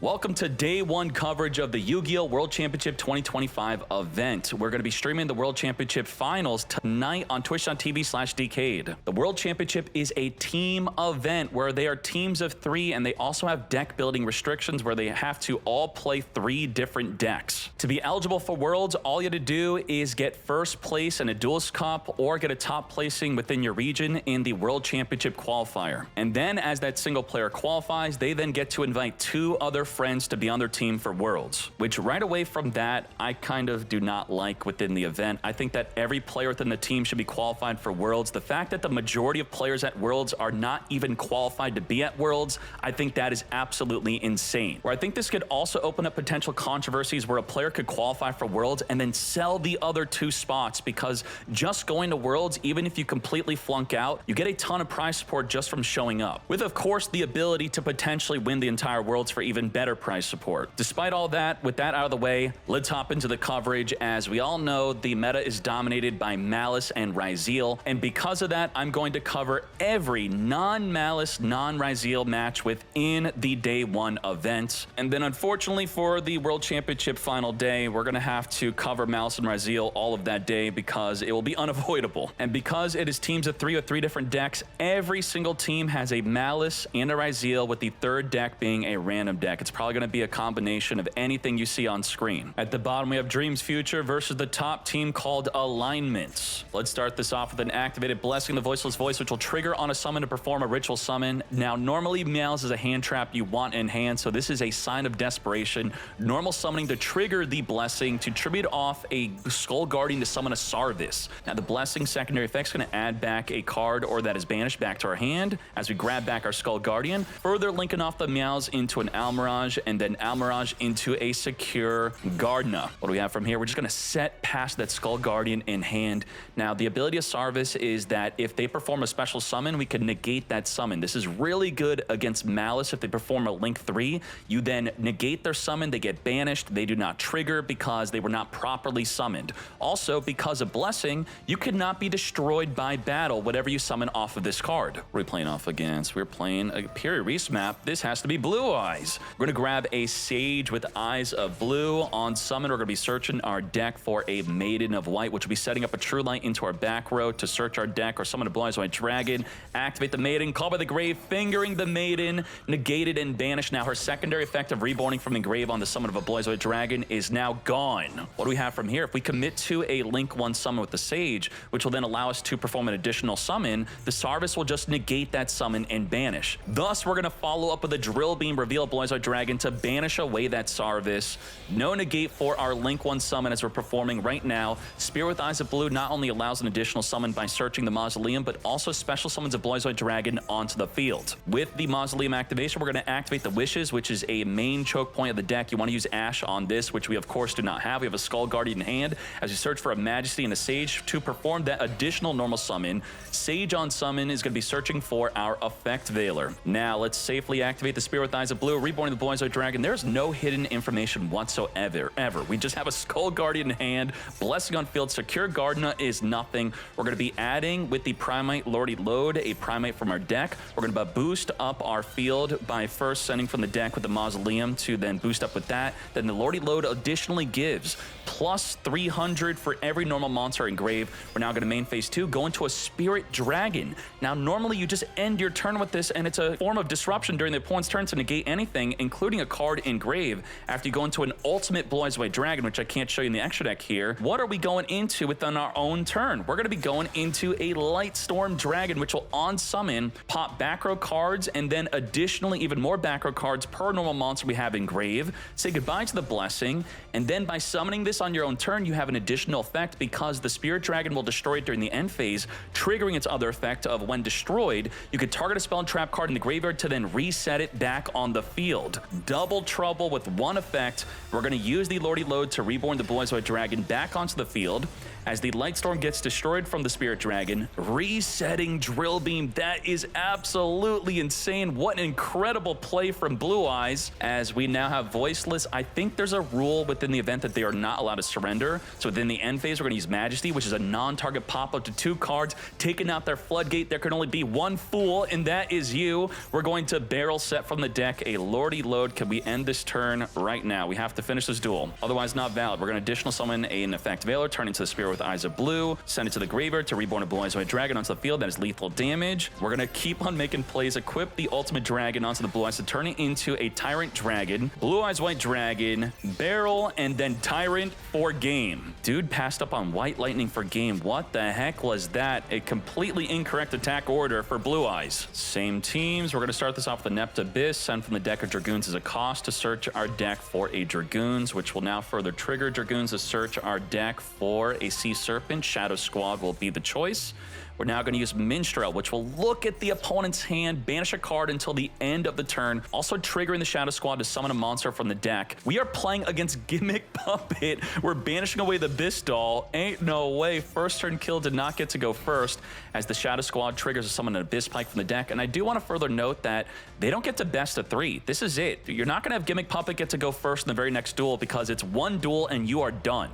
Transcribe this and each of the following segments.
Welcome to day one coverage of the Yu-Gi-Oh! World Championship 2025 event. We're going to be streaming the World Championship finals tonight on twitch.tv/Decade. The World Championship is a team event where they are teams of 3, and they also have deck building restrictions where they have to all play 3 different decks. To be eligible for Worlds, all you have to do is get first place in a Duelist Cup or get a top placing within your region in the World Championship qualifier. And then as that single player qualifies, they then get to invite 2 other friends to be on their team for Worlds, which right away from that, I kind of do not like within the event. I think that every player within the team should be qualified for Worlds. The fact that the majority of players at Worlds are not even qualified to be at Worlds, I think that is absolutely insane. Where I think this could also open up potential controversies where a player could qualify for Worlds and then sell the other 2 spots, because just going to Worlds, even if you completely flunk out, you get a ton of prize support just from showing up, with of course the ability to potentially win the entire Worlds for even better prize support. Despite all that, with that out of the way, let's hop into the coverage. As we all know, the meta is dominated by Maliss and Ryzeal, and because of that, I'm going to cover every non-Maliss, non-Ryzeal match within the day 1 event. And then unfortunately for the World Championship final day, we're going to have to cover Maliss and Ryzeal all of that day because it will be unavoidable. And because it is teams of 3 with 3 different decks, every single team has a Maliss and a Ryzeal, with the 3rd deck being a random deck. It's probably going to be a combination of anything you see on screen. At the bottom, we have Dreams Future versus the top team called Alignments. Let's start this off with an activated Blessing the Voiceless Voice, which will trigger on a summon to perform a ritual summon. Now, normally Maliss is a hand trap you want in hand, so this is a sign of desperation. Normal summoning to trigger the Blessing to tribute off a Skull Guardian to summon a Sarvis. Now, the Blessing secondary effect is going to add back a card or that is banished back to our hand as we grab back our Skull Guardian, further linking off the Meows into an Almirage, and then Almirage into a secure Gardna. What do we have from here? We're just going to set past that Skull Guardian in hand. Now, the ability of Sarvis is that if they perform a special summon, we can negate that summon. This is really good against Maliss. If they perform a Link 3, you then negate their summon, they get banished, they do not trigger because they were not properly summoned. Also, because of Blessing, you could not be destroyed by battle, whatever you summon off of this card. What are we playing off against? We're playing a Period Reese map. This has to be Blue Eyes. We're going to grab a Sage with Eyes of Blue. On summon, we're going to be searching our deck for a Maiden of White, which will be setting up a True Light into our back row to search our deck, or summon a Blue Eyes White Dragon, activate the Maiden, call by the grave, fingering the Maiden, negated and banished. Now, her secondary effect of reborning from the grave on the summon of a Blue Eyes White Dragon is now gone. What do we have from here? If we commit to a Link 1 summon with the Sage, which will then allow us to perform an additional summon, the Sarvis will just negate that summon and banish. Thus, we're going to follow up with a Drill Beam, reveal a Blue Eyes White Dragon to banish away that Sarvis. No negate for our Link 1 summon as we're performing right now. Spirit with Eyes of Blue not only allows an additional summon by searching the Mausoleum, but also special summons a Blue Eyes White Dragon onto the field. With the Mausoleum activation, we're going to activate the Wishes, which is a main choke point of the deck. You want to use Ash on this, which we of course do not have. We have a Skull Guardian in hand as we search for a Majesty and a Sage to perform that additional normal summon. Sage on summon is going to be searching for our Effect Veiler. Now, let's safely activate the Spirit with Eyes of Blue, reborn the Blue Eyes White Dragon. There's no hidden information whatsoever. We just have a Skull Guardian in hand, Blessing on field, secure Gardna is nothing. We're going to be adding with the Primate Lordy Load a Primate from our deck. We're going to boost up our field by first sending from the deck with the Mausoleum to then boost up with that. Then the Lordy Load additionally gives plus 300 for every normal monster in grave. We're now going to main phase 2, go into a Spirit Dragon. Now, normally you just end your turn with this, and it's a form of disruption during the opponent's turn to negate anything, including a card in grave, after you go into an ultimate Blue Eyes White Dragon, which I can't show you in the extra deck here. What are we going into within our own turn? We're going to be going into a Lightstorm Dragon, which will on summon pop back row cards, and then additionally even more back row cards per normal monster we have in grave. Say goodbye to the Blessing, and then by summoning this on your own turn, you have an additional effect because the Spirit Dragon will destroy it during the end phase, triggering its other effect of when destroyed, you could target a spell and trap card in the graveyard to then reset it back on the field. Double trouble with one effect. We're going to use the Lordy Load to reborn the Blue Eyes White Dragon back onto the field. As the Lightstorm gets destroyed from the Spirit Dragon, resetting Drill Beam. That is absolutely insane. What an incredible play from Blue Eyes. As we now have Voiceless, I think there's a rule within the event that they are not allowed to surrender. So within the end phase, we're going to use Majesty, which is a non-target pop-up to 2 cards, taking out their Floodgate. There can only be one fool, and that is you. We're going to barrel set from the deck a Lordy payload. Can we end this turn right now? We have to finish this duel. Otherwise, not valid. We're going to additional summon an effect Veiler, turn into the Spirit with Eyes of Blue, send it to the graveyard to reborn a Blue Eyes White Dragon onto the field. That is lethal damage. We're going to keep on making plays, equip the ultimate dragon onto the Blue Eyes to turn it into a Tyrant Dragon, Blue Eyes White Dragon, barrel, and then Tyrant for game. Dude passed up on White Lightning for game. What the heck was that? A completely incorrect attack order for Blue Eyes. Same teams. We're going to start this off with the Nept Abyss, send from the deck of Dragoons as a cost to search our deck for a Dragoons, which will now further trigger Dragoons to search our deck for a Sea Serpent. Shadow Squad will be the choice. We're now going to use Minstrel, which will look at the opponent's hand, banish a card until the end of the turn, also triggering the Shadow Squad to summon a monster from the deck. We are playing against Gimmick Puppet. We're banishing away the Abyss. Ain't no way. First turn kill did not get to go first, as the Shadow Squad triggers to summon an Abyss Pike from the deck. And I do want to further note that they don't get to best of 3. This is it. You're not going to have Gimmick Puppet get to go first in the very next duel, because it's one duel and you are done.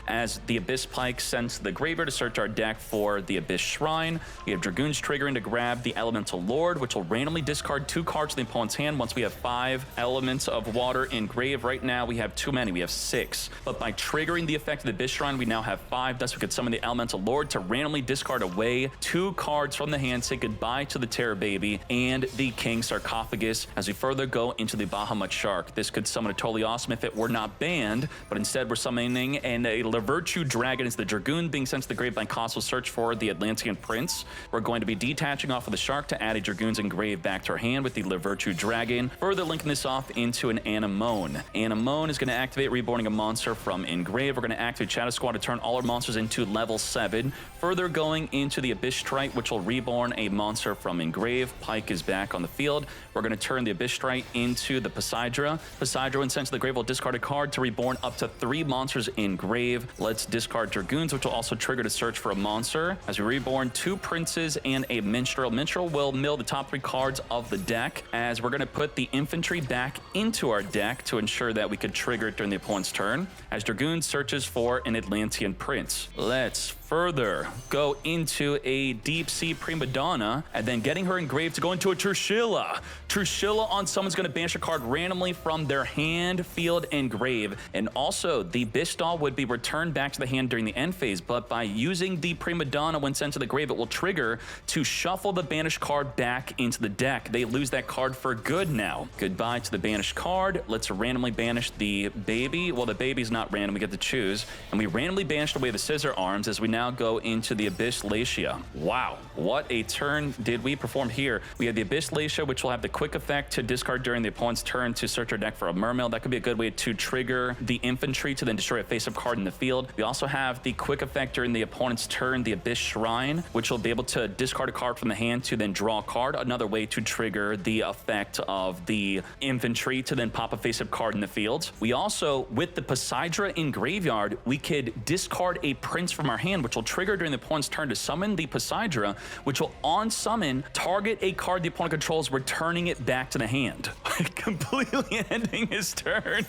As the Abyss Pike sends to the graveyard to search our deck for the Abyss Shrine. We have Dragoons triggering to grab the Elemental Lord, which will randomly discard 2 cards in the opponent's hand once we have 5 elements of water in grave. Right now, we have too many. We have 6. But by triggering the effect of the Abyss Shrine, we now have 5. Thus, we could summon the Elemental Lord to randomly discard away 2 cards from the hand, say goodbye to the Terror Baby and the King Sarcophagus. As we further go into the Bahamut Shark, this could summon a totally awesome if it were not banned, but instead we're summoning a Virtue Dragon is the Dragoon being sent to the grave by cost will search for the Atlantean Prince. We're going to be detaching off of the Shark to add a Dragoon's Engrave back to our hand with the Virtue Dragon, further linking this off into an Anemone. Anemone is going to activate reborning a monster from Engrave. We're going to activate Shadow Squad to turn all our monsters into level 7, further going into the Abyss Strike, which will reborn a monster from Engrave. Pike is back on the field. We're going to turn the Abyss Strike into the Poseidra. Poseidra, when sent to the grave, will discard a card to reborn up to 3 monsters in grave. Let's discard Dragoons, which will also trigger to search for a monster. As we reborn 2 Princes and a Minstrel. Minstrel will mill the top 3 cards of the deck, as we're going to put the Infantry back into our deck to ensure that we could trigger it during the opponent's turn, as Dragoon searches for an Atlantean Prince. Let's further go into a Deep Sea Prima Donna, and then getting her engraved to go into a Trushilla. Trushilla on someone's going to banish a card randomly from their hand, field, and grave. And also, the Bistal would be returned back to the hand during the end phase, but by using the Prima Donna when sent to the grave, it will trigger to shuffle the banished card back into the deck. They lose that card for good now. Goodbye to the banished card. Let's randomly banish the baby. Well, the baby's not random. We get to choose. And we randomly banished away the Scissor Arms as we now go into the Abyss Latia. Wow, what a turn did we perform here. We have the Abyss Latia, which will have the quick effect to discard during the opponent's turn to search our deck for a Mermail. That could be a good way to trigger the Infantry to then destroy a face-up card in the field. We also have the quick effect during the opponent's turn, the Abyss Shrine, which will be able to discard a card from the hand to then draw a card. Another way to trigger the effect of the Infantry to then pop a face-up card in the field. We also, with the Poseidra in graveyard, we could discard a Prince from our hand, which will trigger during the opponent's turn to summon the Poseidra, which will on summon target a card the opponent controls, returning it back to the hand. Completely ending his turn.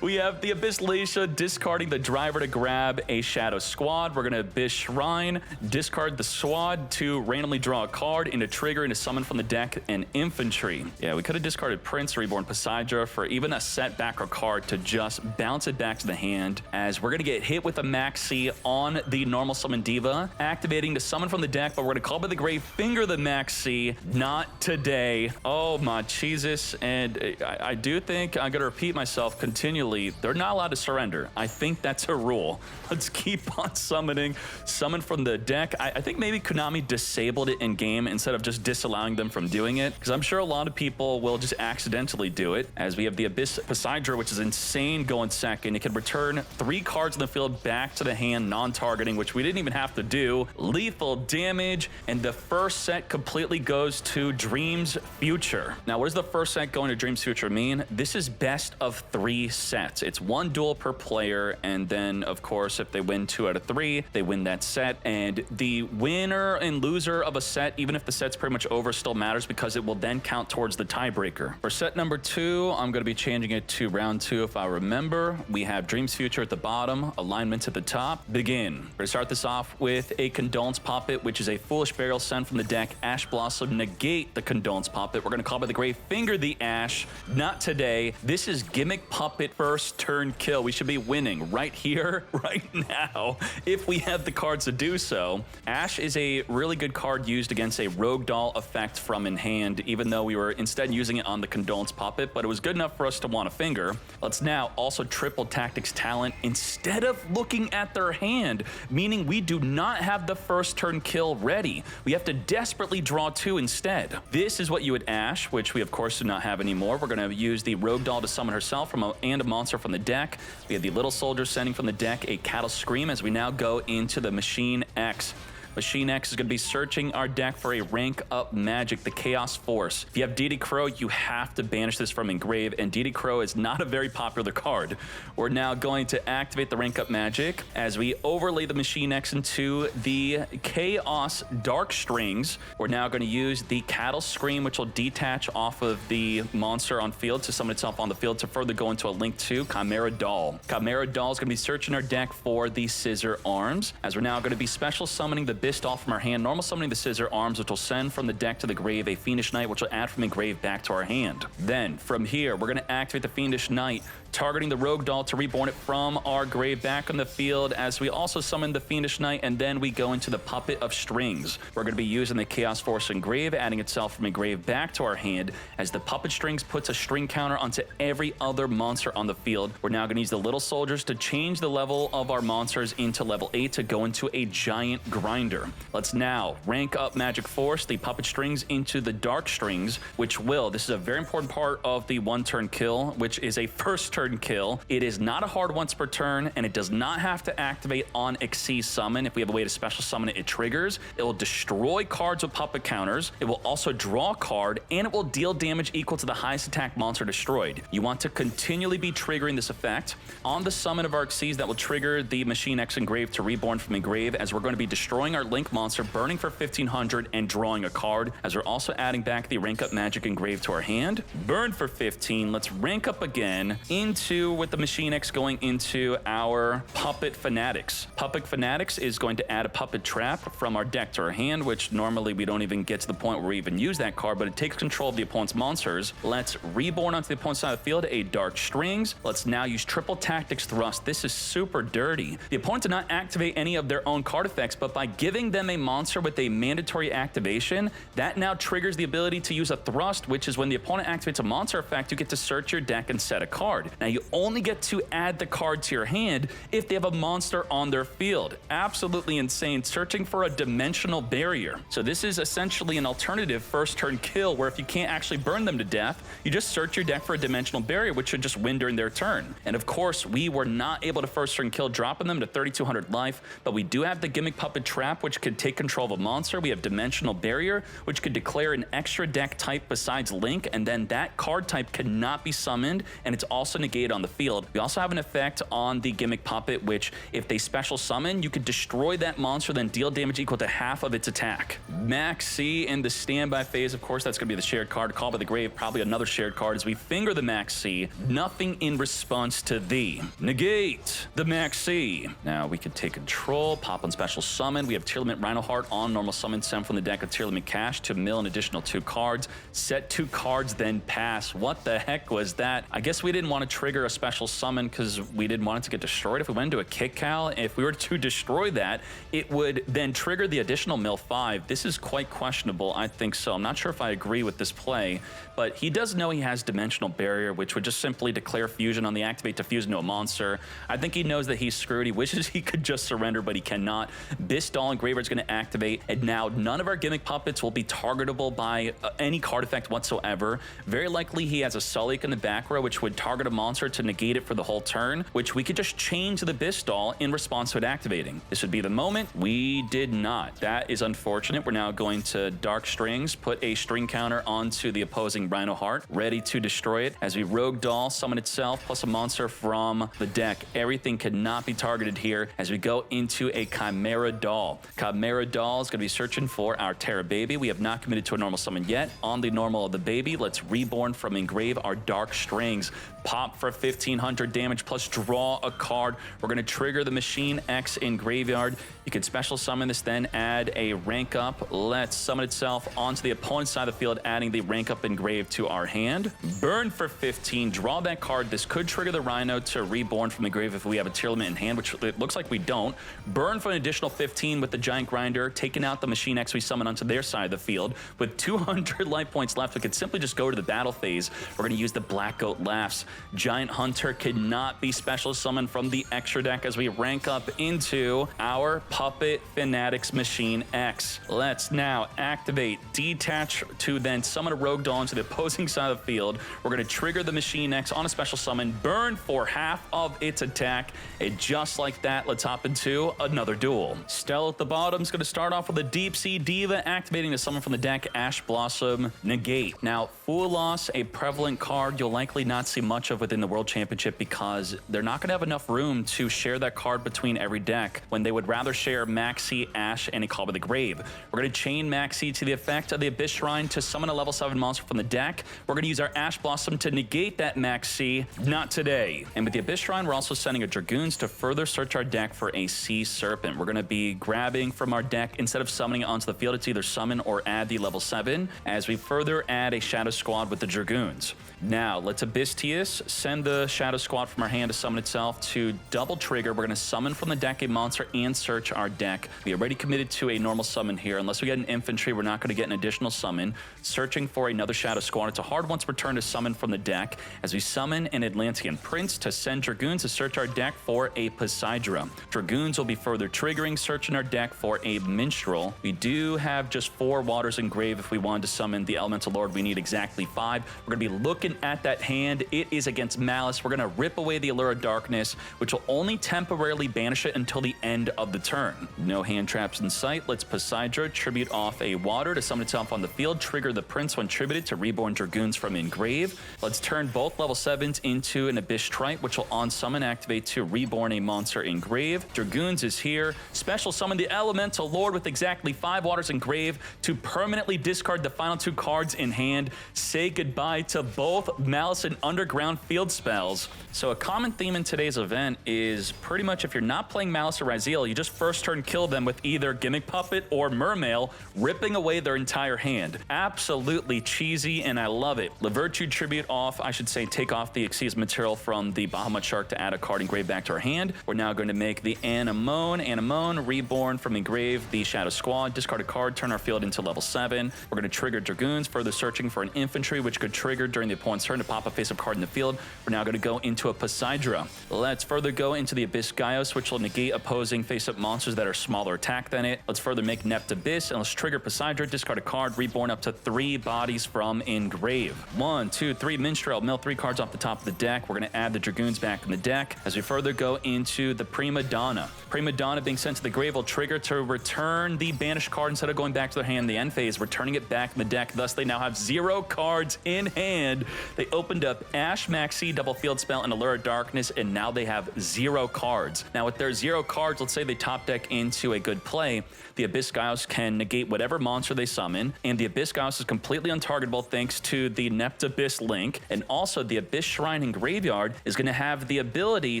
We have the Abyss Latia discarding the driver to grab a Shadow Squad. We're going to Abyss Shrine, discard the Squad to randomly draw a card into trigger and to summon from the deck an Infantry. Yeah, we could have discarded Prince, reborn Poseidra for even a set back or card to just bounce it back to the hand, as we're going to get hit with a Maxi on the normal summon Diva, activating to summon from the deck, but we're going to call by the grave, finger the Maxi. Not today. Oh my Jesus. And I do think I'm going to repeat myself continually. They're not allowed to surrender. I think that's a rule. Let's keep on summoning. Summon from the deck. I think maybe Konami disabled it in game instead of just disallowing them from doing it, because I'm sure a lot of people will just accidentally do it, as we have the Abyss Poseidra, which is insane going second. It can return 3 cards in the field back to the hand, non-targeting, which we didn't even have to do. Lethal damage, and the first set completely goes to Dream's Future. Now, what does the first set going to Dream's Future mean? This is best of 3 sets. It's 1 duel per player, and then, of course, if they win 2 out of 3, they win that set. And the winner and loser of a set, even if the set's pretty much over, still matters, because it will then count towards the tiebreaker. For set number 2, I'm going to be changing it to round 2 if I remember. We have Dream's Future at the bottom, alignments at the top. Begin. We're going to start this off with a Condolence Puppet, which is a Foolish Burial, send from the deck Ash Blossom, negate the Condolence Puppet. We're going to call Call by the Grave, finger the Ash. Not today. This is Gimmick Puppet first turn kill. We should be winning right here, right now, if we have the cards to do so. Ash is a really good card used against a Rogue Doll effect from in hand, even though we were instead using it on the Condolence Puppet, but it was good enough for us to want a finger. Let's now also triple Tactics Talent instead of looking at their hand, meaning we do not have the first turn kill ready. We have to desperately draw 2 instead. This is what you would Ash, which we of course do not have anymore. We're going to use the Rogue Doll to summon herself and a monster from the deck. We have the Little Soldier sending from the deck a Cattle Scream as we now go into the Machine X. Machine X is going to be searching our deck for a rank up magic, the Chaos Force. If you have DD Crow, you have to banish this from Engrave, and DD Crow is not a very popular card. We're now going to activate the rank up magic as we overlay the Machine X into the Chaos Dark Strings. We're now going to use the Cattle Scream, which will detach off of the monster on field to summon itself on the field to further go into a link to Chimera Doll. Chimera Doll is going to be searching our deck for the Scissor Arms, as we're now going to be special summoning the Doll from our hand, normal summoning the Scissor Arms, which will send from the deck to the grave a Fiendish Knight, which will add from the grave back to our hand. Then, from here, we're going to activate the Fiendish Knight, targeting the Rogue Doll to reborn it from our grave back on the field, as we also summon the Fiendish Knight, and then we go into the Puppet of Strings. We're going to be using the Chaos Force Engrave, adding itself from Engrave back to our hand, as the Puppet Strings puts a string counter onto every other monster on the field. We're now going to use the Little Soldiers to change the level of our monsters into level 8 to go into a Giant Grinder. Let's now rank up Magic Force, the Puppet Strings, into the Dark Strings, which will, this is a very important part of the one-turn kill, which is a first turn kill. It is not a hard once per turn, and it does not have to activate on Xyz Summon. If we have a way to special summon it, it triggers. It will destroy cards with puppet counters. It will also draw a card, and it will deal damage equal to the highest attack monster destroyed. You want to continually be triggering this effect. On the summon of our Xyz, that will trigger the Machine X Engrave to reborn from Engrave, as we're going to be destroying our Link monster, burning for 1500 and drawing a card, as we're also adding back the rank up magic Engrave to our hand. Burn for 15. Let's rank up again into, with the Machine X going into our Puppet Fanatics. Puppet Fanatics is going to add a Puppet Trap from our deck to our hand, which normally we don't even get to the point where we even use that card, but it takes control of the opponent's monsters. Let's reborn onto the opponent's side of the field a Dark Strings. Let's now use triple Tactics Thrust. This is super dirty. The opponent did not activate any of their own card effects, but by giving them a monster with a mandatory activation, that now triggers the ability to use a Thrust, which is when the opponent activates a monster effect, you get to search your deck and set a card. Now you only get to add the card to your hand if they have a monster on their field. Absolutely insane, searching for a dimensional barrier. So this is essentially an alternative first turn kill, where if you can't actually burn them to death, you just search your deck for a dimensional barrier, which should just win during their turn. And of course, we were not able to first turn kill, dropping them to 3200 life, but we do have the Gimmick Puppet Trap, which could take control of a monster. We have Dimensional Barrier, which could declare an extra deck type besides Link, and then that card type cannot be summoned, and it's also negated on the field. We also have an effect on the Gimmick Puppet, which if they special summon, you could destroy that monster, then deal damage equal to half of its attack. Max C in the standby phase, of course, that's going to be the shared card. Call by the Grave, probably another shared card as we finger the Max C. Nothing in response to thee. Negate the Max C. Now we could take control, pop on special summon. We have Tear Limit Rhinoheart on normal summon, send from the deck of Tear Limit Cash to mill an additional 2 cards. Set 2 cards, then pass. What the heck was that? I guess we didn't want to trigger a special summon because we didn't want it to get destroyed. If we went into a Kick Cow, if we were to destroy that, it would then trigger the additional mill 5. This is quite questionable, I think so. I'm not sure if I agree with this play, but he does know he has Dimensional Barrier, which would just simply declare fusion on the activate to fuse into a monster. I think he knows that he's screwed. He wishes he could just surrender, but he cannot. This Doll Engraver is going to activate, and now none of our Gimmick Puppets will be targetable by any card effect whatsoever. Very likely he has a Sullik in the back row, which would target a monster to negate it for the whole turn, which we could just change the Abyss Doll in response to it activating. This would be the moment. We did not. That is unfortunate. We're now going to Dark Strings, put a string counter onto the opposing Rhinoheart, ready to destroy it as we Rogue Doll summon itself plus a monster from the deck. Everything cannot be targeted here as we go into a Chimera Doll. Chimera Doll is going to be searching for our Terra Baby. We have not committed to a normal summon yet. On the normal of the baby, let's reborn from Engrave our Dark Strings. pop for 1500 damage, plus draw a card. We're going to trigger the Machine X in graveyard. You can special summon this, then add a rank up. Let's summon itself onto the opponent's side of the field, adding the rank up engraved to our hand. Burn for 15, draw that card. This could trigger the Rhino to reborn from the grave if we have a tier limit in hand, which it looks like we don't. Burn for an additional 15 with the Giant Grinder, taking out the Machine X we summon onto their side of the field. With 200 life points left, we could simply just go to the battle phase. We're going to use the Black Goat Laughs. Giant Hunter cannot be special summoned from the extra deck as we rank up into our Puppet Fanatics Machine X. Let's now activate Detach to then summon a Rogue Doll into the opposing side of the field. We're going to trigger the Machine X on a special summon, burn for half of its attack, and just like that, let's hop into another duel. Stell at the bottom is going to start off with a Deep Sea Diva, activating to summon from the deck Ash Blossom Negate. Now, Fool Loss, a prevalent card you'll likely not see much of within the World Championship because they're not going to have enough room to share that card between every deck when they would rather share Maxi, Ash, and a Call by the Grave. We're going to chain Maxi to the effect of the Abyss Shrine to summon a level 7 monster from the deck. We're going to use our Ash Blossom to negate that Maxi. Not today. And with the Abyss Shrine, we're also sending a Dragoons to further search our deck for a Sea Serpent. We're going to be grabbing from our deck, instead of summoning it onto the field, it's either summon or add the level 7, as we further add a Shadow Squad with the Dragoons. Now, let's Abyss Tius, send the Shadow Squad from our hand to summon itself to double trigger. We're going to summon from the deck a monster and search our deck. We already committed to a normal summon here. Unless we get an infantry, we're not going to get an additional summon. Searching for another Shadow Squad. It's a hard once return to summon from the deck, as we summon an Atlantean Prince to send Dragoons to search our deck for a Poseidra. Dragoons will be further triggering, searching our deck for a Minstrel. We do have just 4 Waters in Grave. If we wanted to summon the Elemental Lord, we need exactly 5. We're going to be looking at that hand. It is against Malice. We're going to rip away the Allure of Darkness, which will only temporarily banish it until the end of the turn. No hand traps in sight. Let's Poseidra tribute off a Water to summon itself on the field, trigger the Prince when tributed to reborn Dragoons from Engrave. Let's turn both level 7s into an Abyss Trite, which will on summon activate to reborn a monster Engrave. Dragoons is here. Special summon the Elemental Lord with exactly 5 Waters Engrave to permanently discard the final 2 cards in hand. Say goodbye to both Malice and Underground field spells. So a common theme in today's event is pretty much if you're not playing Malice or Ryzeal, you just first turn kill them with either Gimmick Puppet or Mermail, ripping away their entire hand. Absolutely cheesy, and I love it. Levirtue tribute off, I should say take off the Xyz material from the Bahamut Shark to add a card engraved back to our hand. We're now going to make the Anemone reborn from Engrave, the Shadow Squad, discard a card, turn our field into level 7. We're going to trigger Dragoons, further searching for an infantry, which could trigger during the opponent's turn to pop a face-up card in the field. We're now going to go into a Poseidra. Let's further go into the Abyss Gaios, which will negate opposing face-up monsters that are smaller attack than it. Let's further make Nept Abyss, and let's trigger Poseidra, discard a card, reborn up to 3 bodies from Engrave. 1, 2, 3 Minstrel, mill 3 cards off the top of the deck. We're going to add the Dragoons back in the deck as we further go into the Prima Donna. Prima Donna being sent to the grave will trigger to return the banished card instead of going back to their hand in the end phase, returning it back in the deck. Thus, they now have 0 cards in hand. They opened up Ash, Maxi, double field spell, and Allure of Darkness, and now they have 0 cards. Now, with their 0 cards, let's say they top deck into a good play, the Abyss Gaios can negate whatever monster they summon, and the Abyss Gaios is completely untargetable thanks to the Nept Abyss link, and also the Abyss Shrine in Graveyard is going to have the ability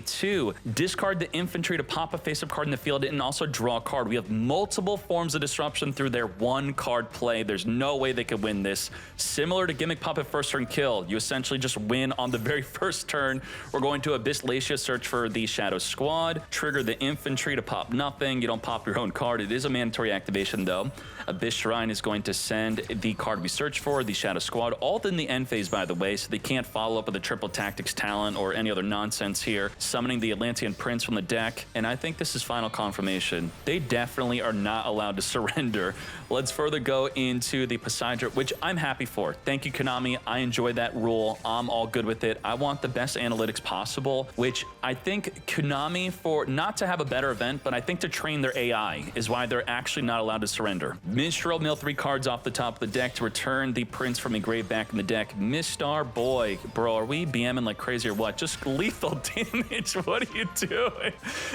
to discard the infantry to pop a face-up card in the field and also draw a card. We have multiple forms of disruption through their 1-card play. There's no way they could win this. Similar to Gimmick Puppet first turn kill, you essentially just win on the very first turn. We're going to Abyss Lacia, search for the Shadow Squad, trigger the infantry to pop nothing. You don't pop your own card. It is a mandatory activation though. Abyss Shrine is going to send the card we search for, the Shadow Squad, all in the end phase, by the way, so they can't follow up with a triple tactics talent or any other nonsense here. Summoning the Atlantean Prince from the deck, and I think this is final confirmation. They definitely are not allowed to surrender. Let's further go into the Poseidra, which I'm happy for. Thank you, Konami. I enjoy that rule. I'm all good with it. I want the best analytics possible, which I think Konami, for not to have a better event, but I think to train their AI is why they're actually not allowed to surrender. Minstrel, mill 3 cards off the top of the deck to return the Prince from Engrave back in the deck. Mistar, boy, bro, are we BMing like crazy or what? Just lethal damage. What are you doing?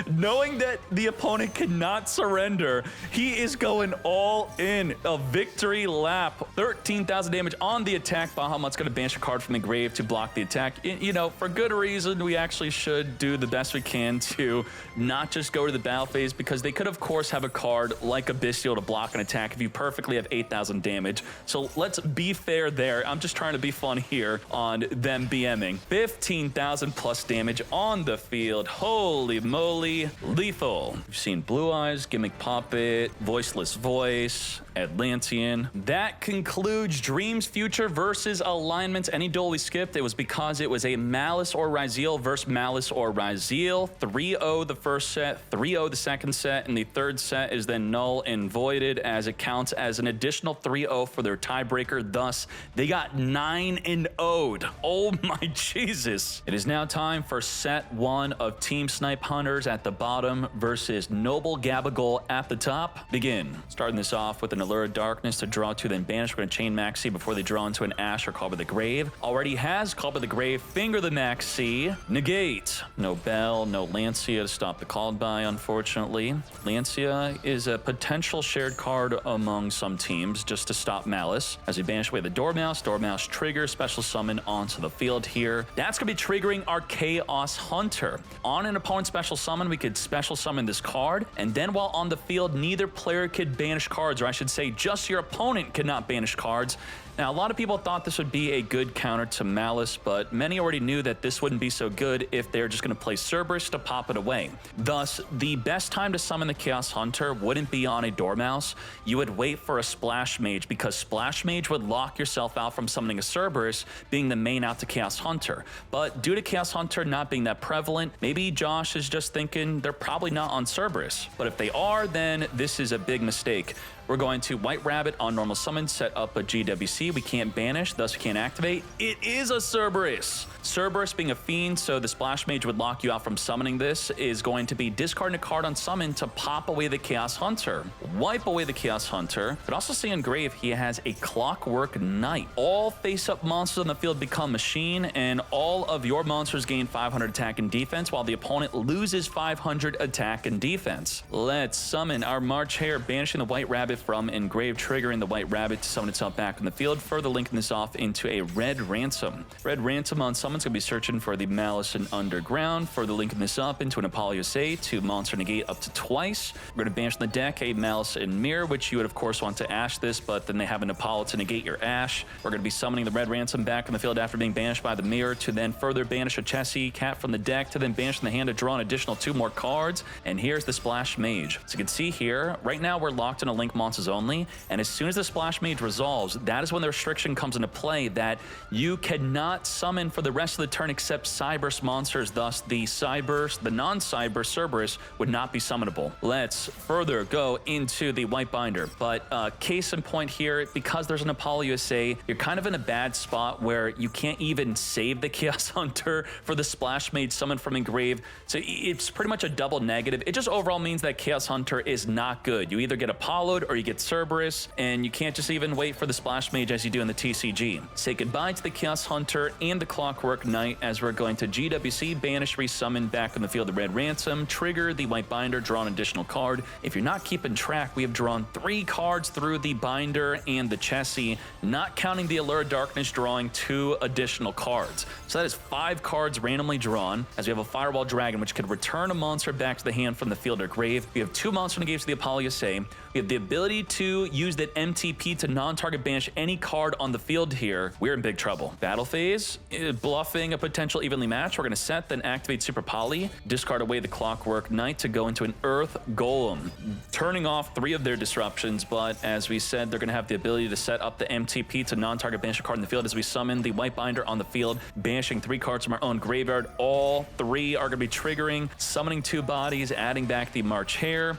Knowing that the opponent cannot surrender, he is going all in. A victory lap. 13,000 damage on the attack. Bahamut's going to banish a card from Engrave to block the attack. attack. You know, for good reason, we actually should do the best we can to not just go to the battle phase, because they could, of course, have a card like Abyssal to block an attack if you perfectly have 8,000 damage. So let's be fair there. I'm just trying to be fun here on them BMing. 15,000 plus damage on the field. Holy moly. Lethal. We've seen Blue Eyes, Gimmick Puppet, Voiceless Voice, Atlantean. That concludes Dreams Future versus Alignments. Any duel we skipped, it was because it was a Maliss or Ryzeal versus Maliss or Ryzeal. 3-0 the first set, 3-0 the second set, and the third set is then null and voided as it counts as an additional 3-0 for their tiebreaker. Thus, they got 9-0'd. Oh my Jesus. It is now time for set 1 of Team Snipe Hunters at the bottom versus Noble Gabagle at the top. Begin. Starting this off with an Allure of Darkness to draw 2, then banish. We're going to chain Maxi before they draw into an Ash or Call by the Grave. Already has Call by the Grave. Finger the Maxi. Negate. No Bell, no Lancia to stop the Called by, unfortunately. Lancia is a potential shared card among some teams just to stop Maliss. As we banish away the Dormouse, Dormouse trigger, special summon onto the field here. That's going to be triggering our Chaos Hunter. On an opponent special summon, we could special summon this card, and then while on the field, neither player could banish cards, or I should say just your opponent cannot banish cards. Now, a lot of people thought this would be a good counter to Maliss, but many already knew that this wouldn't be so good if they're just going to play Cerberus to pop it away. Thus, the best time to summon the Chaos Hunter wouldn't be on a Dormouse. You would wait for a Splash Mage, because Splash Mage would lock yourself out from summoning a Cerberus, being the main out to Chaos Hunter. But due to Chaos Hunter not being that prevalent, maybe Josh is just thinking they're probably not on Cerberus. But if they are, then this is a big mistake. We're going to White Rabbit on normal summon, set up a GWC. We can't banish, thus we can't activate. It is a Cerberus. Cerberus being a fiend, so the Splash Mage would lock you out from summoning this, is going to be discarding a card on summon to pop away the Chaos Hunter. Wipe away the Chaos Hunter, but also see in Grave he has a Clockwork Knight. All face-up monsters on the field become machine, and all of your monsters gain 500 attack and defense, while the opponent loses 500 attack and defense. Let's summon our March Hare, banishing the White Rabbit from Engrave, triggering the White Rabbit to summon itself back in the field, further linking this off into a Red Ransom. Red Ransom on summon's going to be searching for the Malice and Underground, further linking this up into an Apollyon to monster negate up to twice. We're going to banish from the deck a Malice and Mirror, which you would of course want to Ash this, but then they have an Apollo to negate your Ash. We're going to be summoning the Red Ransom back in the field after being banished by the Mirror, to then further banish a Chessie Cat from the deck, to then banish from the hand to draw an additional 2 more cards. And here's the Splash Mage. So you can see here, right now we're locked in a Link Monsters only, and as soon as the Splash Mage resolves, that is when the restriction comes into play that you cannot summon for the rest of the turn except Cyberse monsters. Thus, the Cyberse, the non-Cyber Cerberus would not be summonable. Let's further go into the White Binder, but case in point here, because there's an Apollo USA, you're kind of in a bad spot where you can't even save the Chaos Hunter for the Splash Mage summon from Engrave, so it's pretty much a double negative. It just overall means that Chaos Hunter is not good. You either get Apollo'd or you get Cerberus, and you can't just even wait for the Splash Mage as you do in the TCG. Say goodbye to the Chaos Hunter and the Clockwork Knight, as we're going to GWC, banish, resummon back in the field the Red Ransom, trigger the White Binder, draw an additional card. If you're not keeping track, we have drawn 3 cards through the Binder and the Chessie, not counting the Allure of Darkness, drawing 2 additional cards. So that is 5 cards randomly drawn, as we have a Firewall Dragon, which could return a monster back to the hand from the field or grave. We have 2 monster negates to the Apollo Say. We have the ability to use that MTP to non-target banish any card on the field here. We're in big trouble. Battle phase, bluffing a potential evenly match. We're going to set, then activate Super Poly, discard away the Clockwork Knight to go into an Earth Golem, turning off 3 of their disruptions, but as we said, they're going to have the ability to set up the MTP to non-target banish a card in the field as we summon the White Binder on the field, banishing 3 cards from our own graveyard. All 3 are going to be triggering, summoning 2 bodies, adding back the March Hare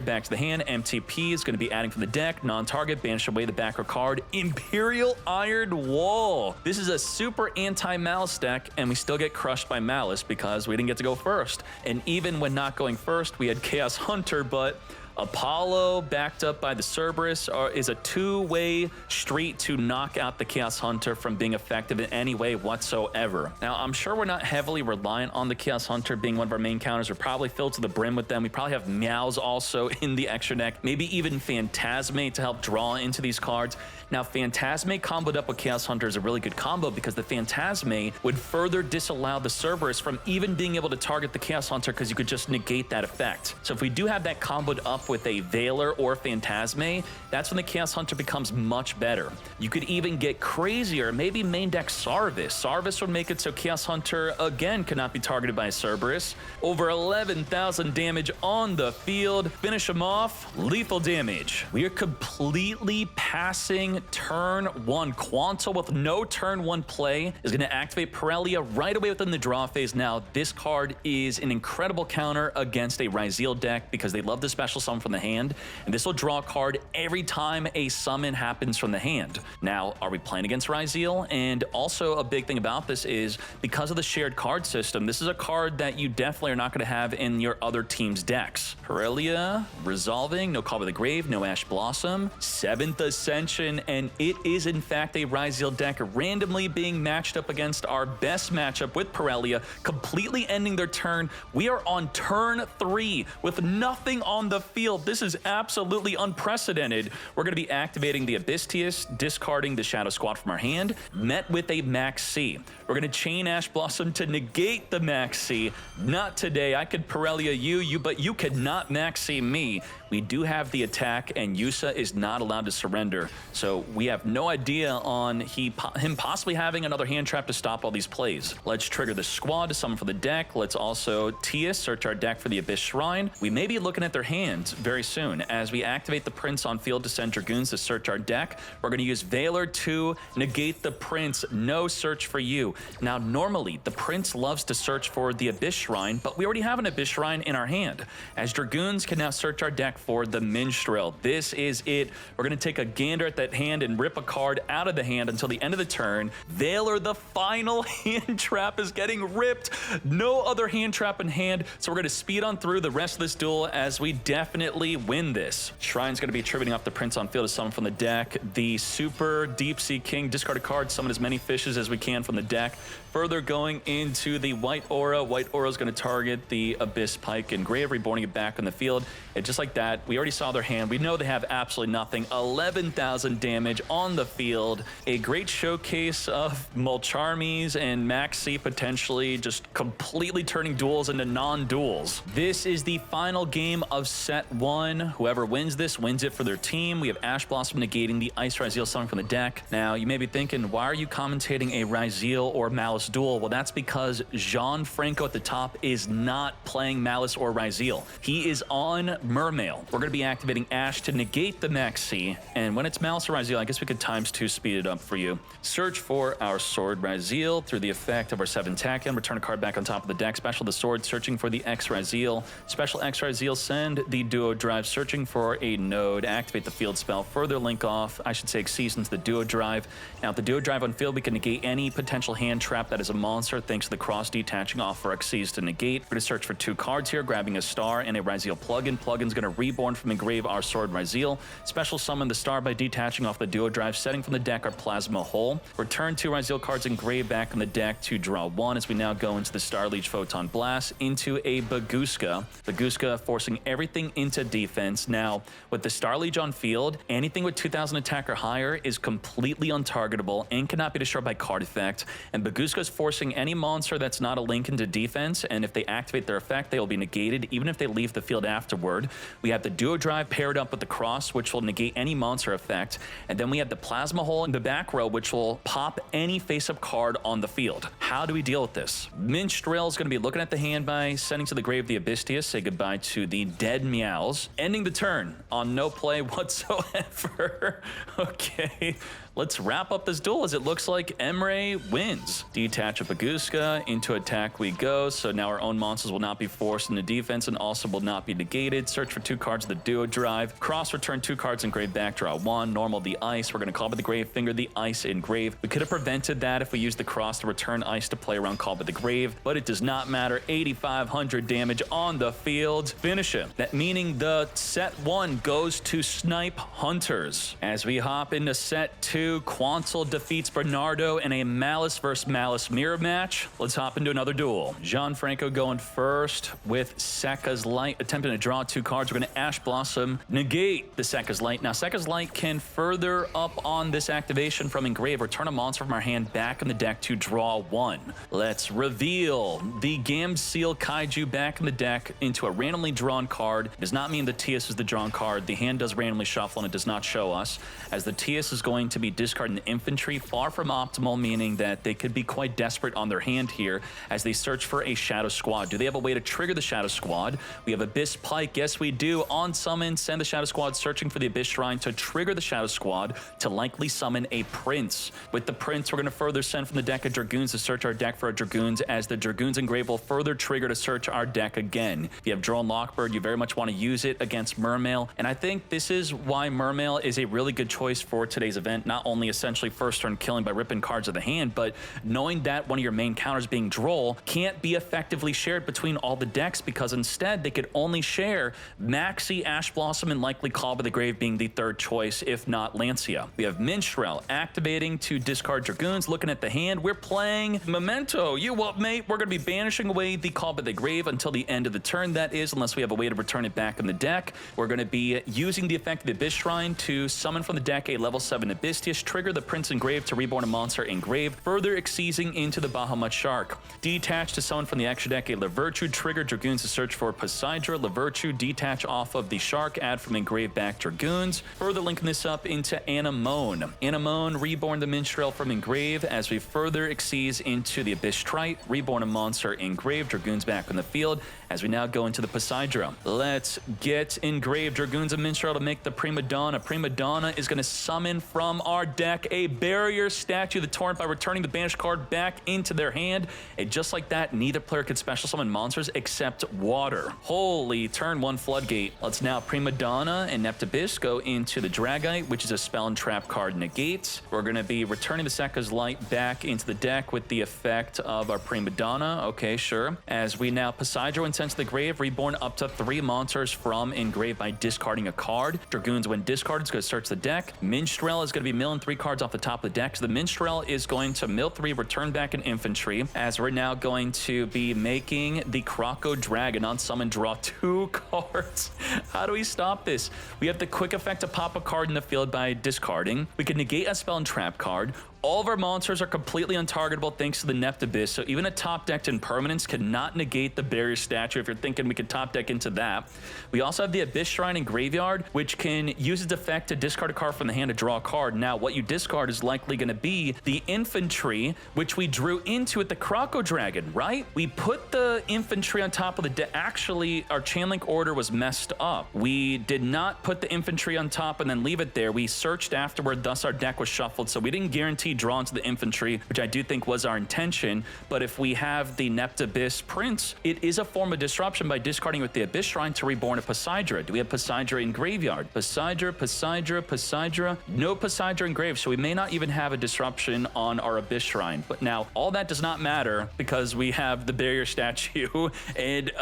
back to the hand. MTP is going to be adding from the deck, non-target, banish away the backer card. Imperial Iron Wall. This is a super anti-Malice deck, and we still get crushed by Malice because we didn't get to go first. And even when not going first, we had Chaos Hunter, but Apollo, backed up by the Cerberus, is a two-way street to knock out the Chaos Hunter from being effective in any way whatsoever. Now, I'm sure we're not heavily reliant on the Chaos Hunter being one of our main counters. We're probably filled to the brim with them. We probably have Meows also in the extra deck, maybe even Phantasme to help draw into these cards. Now, Phantasme comboed up with Chaos Hunter is a really good combo because the Phantasme would further disallow the Cerberus from even being able to target the Chaos Hunter because you could just negate that effect. So if we do have that comboed up with a Veiler or Phantasme, that's when the Chaos Hunter becomes much better. You could even get crazier, maybe main deck Sarvis. Sarvis would make it so Chaos Hunter, again, could not be targeted by a Cerberus. Over 11,000 damage on the field. Finish him off, lethal damage. We are completely passing turn one. Quantal with no turn one play is going to activate Pirellia right away within the draw phase. Now, this card is an incredible counter against a Ryzeal deck because they love the special summon from the hand, and this will draw a card every time a summon happens from the hand. Now, are we playing against Ryzeal? And also a big thing about this is because of the shared card system, this is a card that you definitely are not going to have in your other team's decks. Pirellia, resolving, no Call by the Grave, no Ash Blossom, 7th Ascension, and it is in fact a Ryzeal deck randomly being matched up against our best matchup with Pirellia, completely ending their turn. We are on turn 3 with nothing on the field. This is absolutely unprecedented. We're going to be activating the Abystius, discarding the Shadow Squad from our hand, met with a Max C. We're going to chain Ash Blossom to negate the Max C. Not today. I could Pirellia you, but you could not Max C me. We do have the attack, and Yusa is not allowed to surrender. So we have no idea on him possibly having another hand trap to stop all these plays. Let's trigger the squad to summon for the deck. Let's also Tias, search our deck for the Abyss Shrine. We may be looking at their hands very soon. As we activate the Prince on field to send Dragoons to search our deck, we're going to use Veiler to negate the Prince. No search for you. Now, normally, the Prince loves to search for the Abyss Shrine, but we already have an Abyss Shrine in our hand. As Dragoons can now search our deck for the Minstrel. This is it. We're going to take a gander at that hand and rip a card out of the hand until the end of the turn. Veiler, the final hand trap, is getting ripped. No other hand trap in hand, so we're going to speed on through the rest of this duel as we definitely win this. Shrine's going to be tributing off the Prince on field to summon from the deck. The Super Deep Sea King, discard a card, summon as many fishes as we can from the deck. Further going into the White Aura. White Aura is going to target the Abyss Pike and Grave, reborning it back on the field. And just like that, we already saw their hand. We know they have absolutely nothing. 11,000 damage on the field. A great showcase of Mulcharmies and Maxi potentially just completely turning duels into non-duels. This is the final game of set 1. Whoever wins this wins it for their team. We have Ash Blossom negating the Ice Ryzeal summon from the deck. Now, you may be thinking, why are you commentating a Ryzeal or Malice duel? Well, that's because Jean-Franco at the top is not playing Malice or Ryzeal. He is on Mermail. We're going to be activating Ash to negate the Max C, and when it's Malice or Ryzeal, I guess we could ×2 speed it up for you. Search for our Sword Ryzeal through the effect of our 7 attack and return a card back on top of the deck. Special the Sword, searching for the X Ryzeal. Special X Ryzeal, send the Duo Drive, searching for a node. Activate the field spell, further link off, I should say Xyz into the Duo Drive. Now, with the Duo Drive on field, we can negate any potential hand trap that is a monster thanks to the cross detaching off for Xyz to negate. We're going to search for 2 cards here, grabbing a star and a Ryzeal plugin. Plugin's going to reborn from engrave our Sword Ryzeal. Special summon the star by detaching off the Duo Drive, setting from the deck our Plasma Hole. Return 2 Ryzeal cards engrave back on the deck to draw 1 as we now go into the Starleech Photon Blast into a Baguska. Baguska forcing everything into defense. Now, with the Starleech on field, anything with 2,000 attack or higher is completely untargetable and cannot be destroyed by card effect. And Baguska is forcing any monster that's not a link into defense, and if they activate their effect, they will be negated even if they leave the field afterward. We have the Duo Drive paired up with the cross, which will negate any monster effect. And then we have the Plasma Hole in the back row, which will pop any face-up card on the field. How do we deal with this? Minstrel is going to be looking at the hand by sending to the grave the Abystius, say goodbye to the dead Meows, ending the turn on no play whatsoever. Okay, let's wrap up this duel as it looks like Emre wins. Detach a Baguska, into attack we go. So now our own monsters will not be forced into defense and also will not be negated. Search for 2 cards of the duo drive. Cross, return 2 cards in grave, back draw 1. Normal the ice. We're going to call by the grave, finger the ice in grave. We could have prevented that if we used the cross to return ice to play around call by the grave, but it does not matter. 8,500 damage on the field. Finish him. That meaning the set 1 goes to Snipe Hunters. As we hop into set 2, Quantal defeats Bernardo in a Maliss versus Maliss mirror match. Let's hop into another duel. Gianfranco going first with Sekka's Light, attempting to draw 2 cards. We're going to Ash Blossom, negate the Sekka's Light. Now, Sekka's Light can further up on this activation from engrave, return a monster from our hand back in the deck to draw 1. Let's reveal the Gamseal Kaiju back in the deck into a randomly drawn card. It does not mean the TS is the drawn card. The hand does randomly shuffle and it does not show us, as the TS is going to be discarding the infantry, far from optimal, meaning that they could be quite desperate on their hand here as they search for a Shadow Squad. Do they have a way to trigger the Shadow Squad? We have Abyss Pike. Yes, we do. On summon, send the Shadow Squad searching for the Abyss Shrine to trigger the Shadow Squad to likely summon a Prince. With the Prince, we're going to further send from the deck of Dragoons to search our deck for a Dragoons, as the Dragoons engrave will further trigger to search our deck again. If you have Drone Lockbird, you very much want to use it against Mermail, and I think this is why Mermail is a really good choice for today's event. Not only essentially first turn killing by ripping cards of the hand, but knowing that one of your main counters being Droll can't be effectively shared between all the decks, because instead they could only share Maxi, Ash Blossom, and likely Call by the Grave being the third choice, if not Lancia. We have Minstrel activating to discard Dragoons. Looking at the hand, we're playing Memento. You what, mate? We're going to be banishing away the Call by the Grave until the end of the turn, that is, unless we have a way to return it back in the deck. We're going to be using the effect of the Abyss Shrine to summon from the deck a level 7 Abystius, trigger the Prince engrave to reborn a monster engrave, further exceeding into the Bahamut Shark. Detach to summon from the extra deck a Lavirtue, trigger Dragoons to search for Poseidra. Lavirtue, detach off of the Shark, add from engrave back Dragoons. Further linking this up into Anemone. Anemone, reborn the Minstrel from engrave as we further exceeds into the Abyss Trite, reborn a monster engrave, Dragoons back on the field as we now go into the Poseidra. Let's get engraved Dragoons and Minstrel to make the Prima Donna. Prima Donna is going to summon from our deck a Barrier Statue of the Torrent by returning the banished card back into their hand. And just like that, neither player could special summon monsters except water. Holy, turn 1 Floodgate. Let's now Prima Donna and Neptabyss go into the Dragite, which is a spell and trap card negate. We're going to be returning the Sekka's Light back into the deck with the effect of our Prima Donna. Okay, sure. As we now Poseidra and Sense the Grave, reborn up to 3 monsters from engrave by discarding a card. Dragoons, when discarded, is going to search the deck. Minstrel is going to be milling 3 cards off the top of the deck. So the Minstrel is going to mill 3, return back an infantry, as we're now going to be making the Croco Dragon on summon, draw 2 cards. How do we stop this? We have the quick effect to pop a card in the field by discarding. We can negate a spell and trap card. All of our monsters are completely untargetable thanks to the Neptabyss, so even a top-decked Impermanence cannot negate the Barrier Statue if you're thinking we could top-deck into that. We also have the Abyss Shrine in Graveyard, which can use its effect to discard a card from the hand to draw a card. Now, what you discard is likely going to be the Infantry, which we drew into with the Croco Dragon, right? We put the Infantry on top of the deck. Actually, our Chainlink order was messed up. We did not put the Infantry on top and then leave it there. We searched afterward, thus our deck was shuffled, so we didn't guarantee drawn to the infantry, which I do think was our intention. But if we have the Neptabyss Prince, it is a form of disruption by discarding with the Abyss Shrine to reborn a Poseidra. Do we have Poseidra in Graveyard? Poseidra, Poseidra, Poseidra. No Poseidra in Grave, so we may not even have a disruption on our Abyss Shrine. But now, all that does not matter because we have the Barrier Statue, and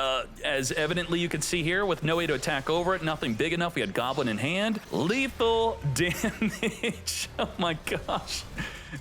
as evidently you can see here, with no way to attack over it, nothing big enough, we had Goblin in hand. Lethal damage. Oh my gosh.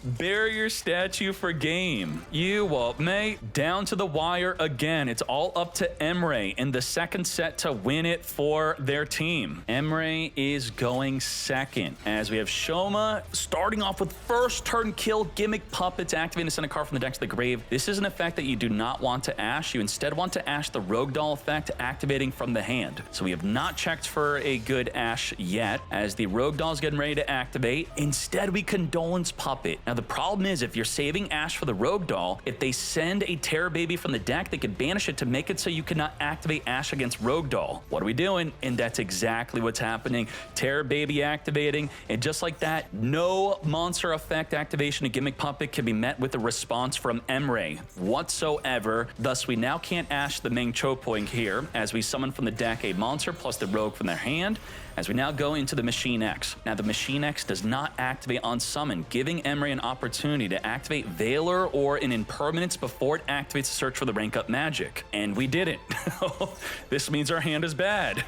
Barrier Statue for game. You what, mate? Down to the wire again. It's all up to Emre in the second set to win it for their team. Emre is going second as we have Shoma starting off with first turn kill, Gimmick Puppet to activate and send a card from the deck to the grave. This is an effect that you do not want to ash. You instead want to ash the Rogue Doll effect activating from the hand. So we have not checked for a good ash yet as the Rogue Doll is getting ready to activate. Instead, we Condolence Puppet. it. Now, the problem is if you're saving Ash for the Rogue Doll, if they send a Terror Baby from the deck, they could banish it to make it so you cannot activate Ash against Rogue Doll. What are we doing? And that's exactly what's happening. Terror Baby activating, and just like that, no monster effect activation of Gimmick Puppet can be met with a response from Emre whatsoever. Thus, we now can't Ash the main choke point here as we summon from the deck a monster plus the Rogue from their hand. As we now go into the Machine X. Now, the Machine X does not activate on summon, giving Emre an opportunity to activate Veiler or an Impermanence before it activates to search for the rank up magic. And we didn't. This means our hand is bad.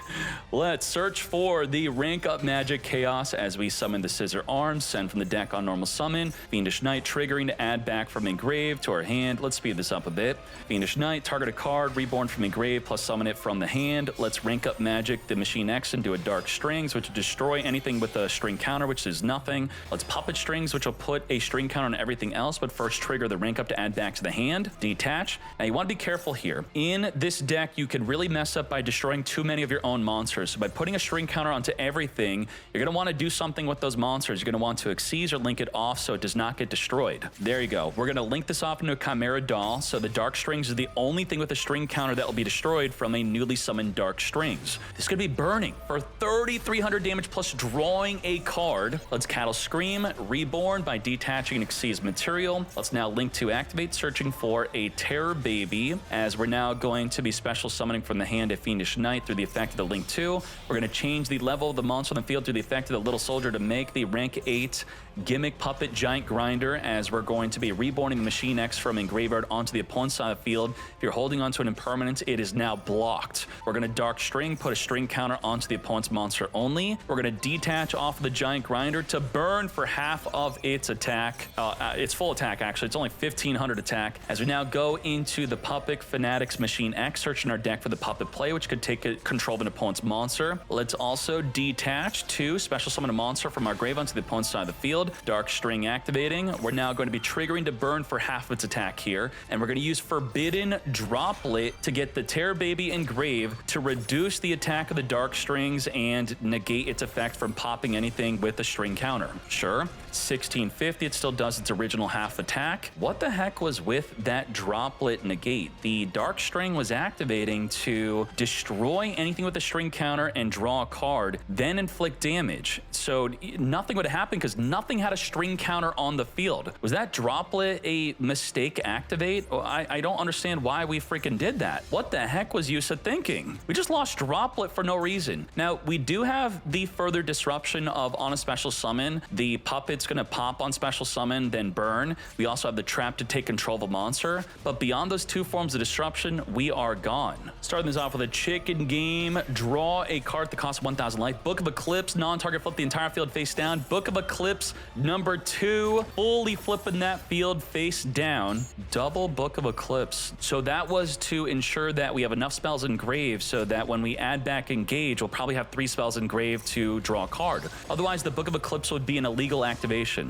Let's search for the rank up magic Chaos as we summon the Scissor Arms, send from the deck on normal summon. Fiendish Knight triggering to add back from engrave to our hand. Let's speed this up a bit. Fiendish Knight, target a card, reborn from engrave, plus summon it from the hand. Let's rank up magic the Machine X and do a Dark Strings, which will destroy anything with a string counter, which is nothing. Let's Puppet Strings, which will put a string counter on everything else, but first trigger the rank up to add back to the hand. Detach. Now, you want to be careful here. In this deck, you can really mess up by destroying too many of your own monsters. So by putting a string counter onto everything, you're going to want to do something with those monsters. You're going to want to Xyz or link it off so it does not get destroyed. There you go. We're going to link this off into a Chimera Doll, so the Dark Strings is the only thing with a string counter that will be destroyed from a newly summoned Dark Strings. This could be burning for 3,300 damage plus drawing a card. Let's Cattle Scream, reborn by detaching an Xyz material. Let's now link to activate, searching for a Terror Baby, as we're now going to be special summoning from the hand a Fiendish Knight through the effect of the link 2. We're going to change the level of the monster on the field through the effect of the Little Soldier to make the rank 8 Gimmick Puppet Giant Grinder, as we're going to be reborning the Machine X from engraveyard onto the opponent's side of the field. If you're holding onto an Impermanence, it is now blocked. We're going to Dark String, put a string counter onto the opponent's monster only. We're going to detach off of the Giant Grinder to burn for half of its attack. Its full attack, actually. It's only 1,500 attack. As we now go into the Puppet Fanatics Machine X, searching our deck for the Puppet play, which could take control of an opponent's monster. Let's also detach to special summon a monster from our grave onto the opponent's side of the field. Dark String activating. We're now going to be triggering to burn for half of its attack here. And we're going to use Forbidden Droplet to get the Terror Baby engrave to reduce the attack of the Dark Strings and negate its effect from popping anything with a string counter. Sure. 1650, it still does its original half attack. What the heck was with that droplet negate? The Dark String was activating to destroy anything with a string counter and draw a card, then inflict damage. So nothing would happen because nothing had a string counter on the field. Was that droplet a mistake activate? I don't understand why we freaking did that. What the heck was Yusa thinking? We just lost droplet for no reason. Now, we do have the further disruption of on a special summon, the puppet's going to pop on special summon, then burn. We also have the trap to take control of a monster. But beyond those two forms of disruption, we are gone. Starting this off with a chicken game. Draw a card that costs 1,000 life. Book of Eclipse, non-target, flip the entire field face down. Book of Eclipse number 2, fully flipping that field face down. Double Book of Eclipse. So that was to ensure that we have enough spells engraved so that when we add back Engage, we'll probably have 3 spells engraved to draw a card. Otherwise, the Book of Eclipse would be an illegal activation.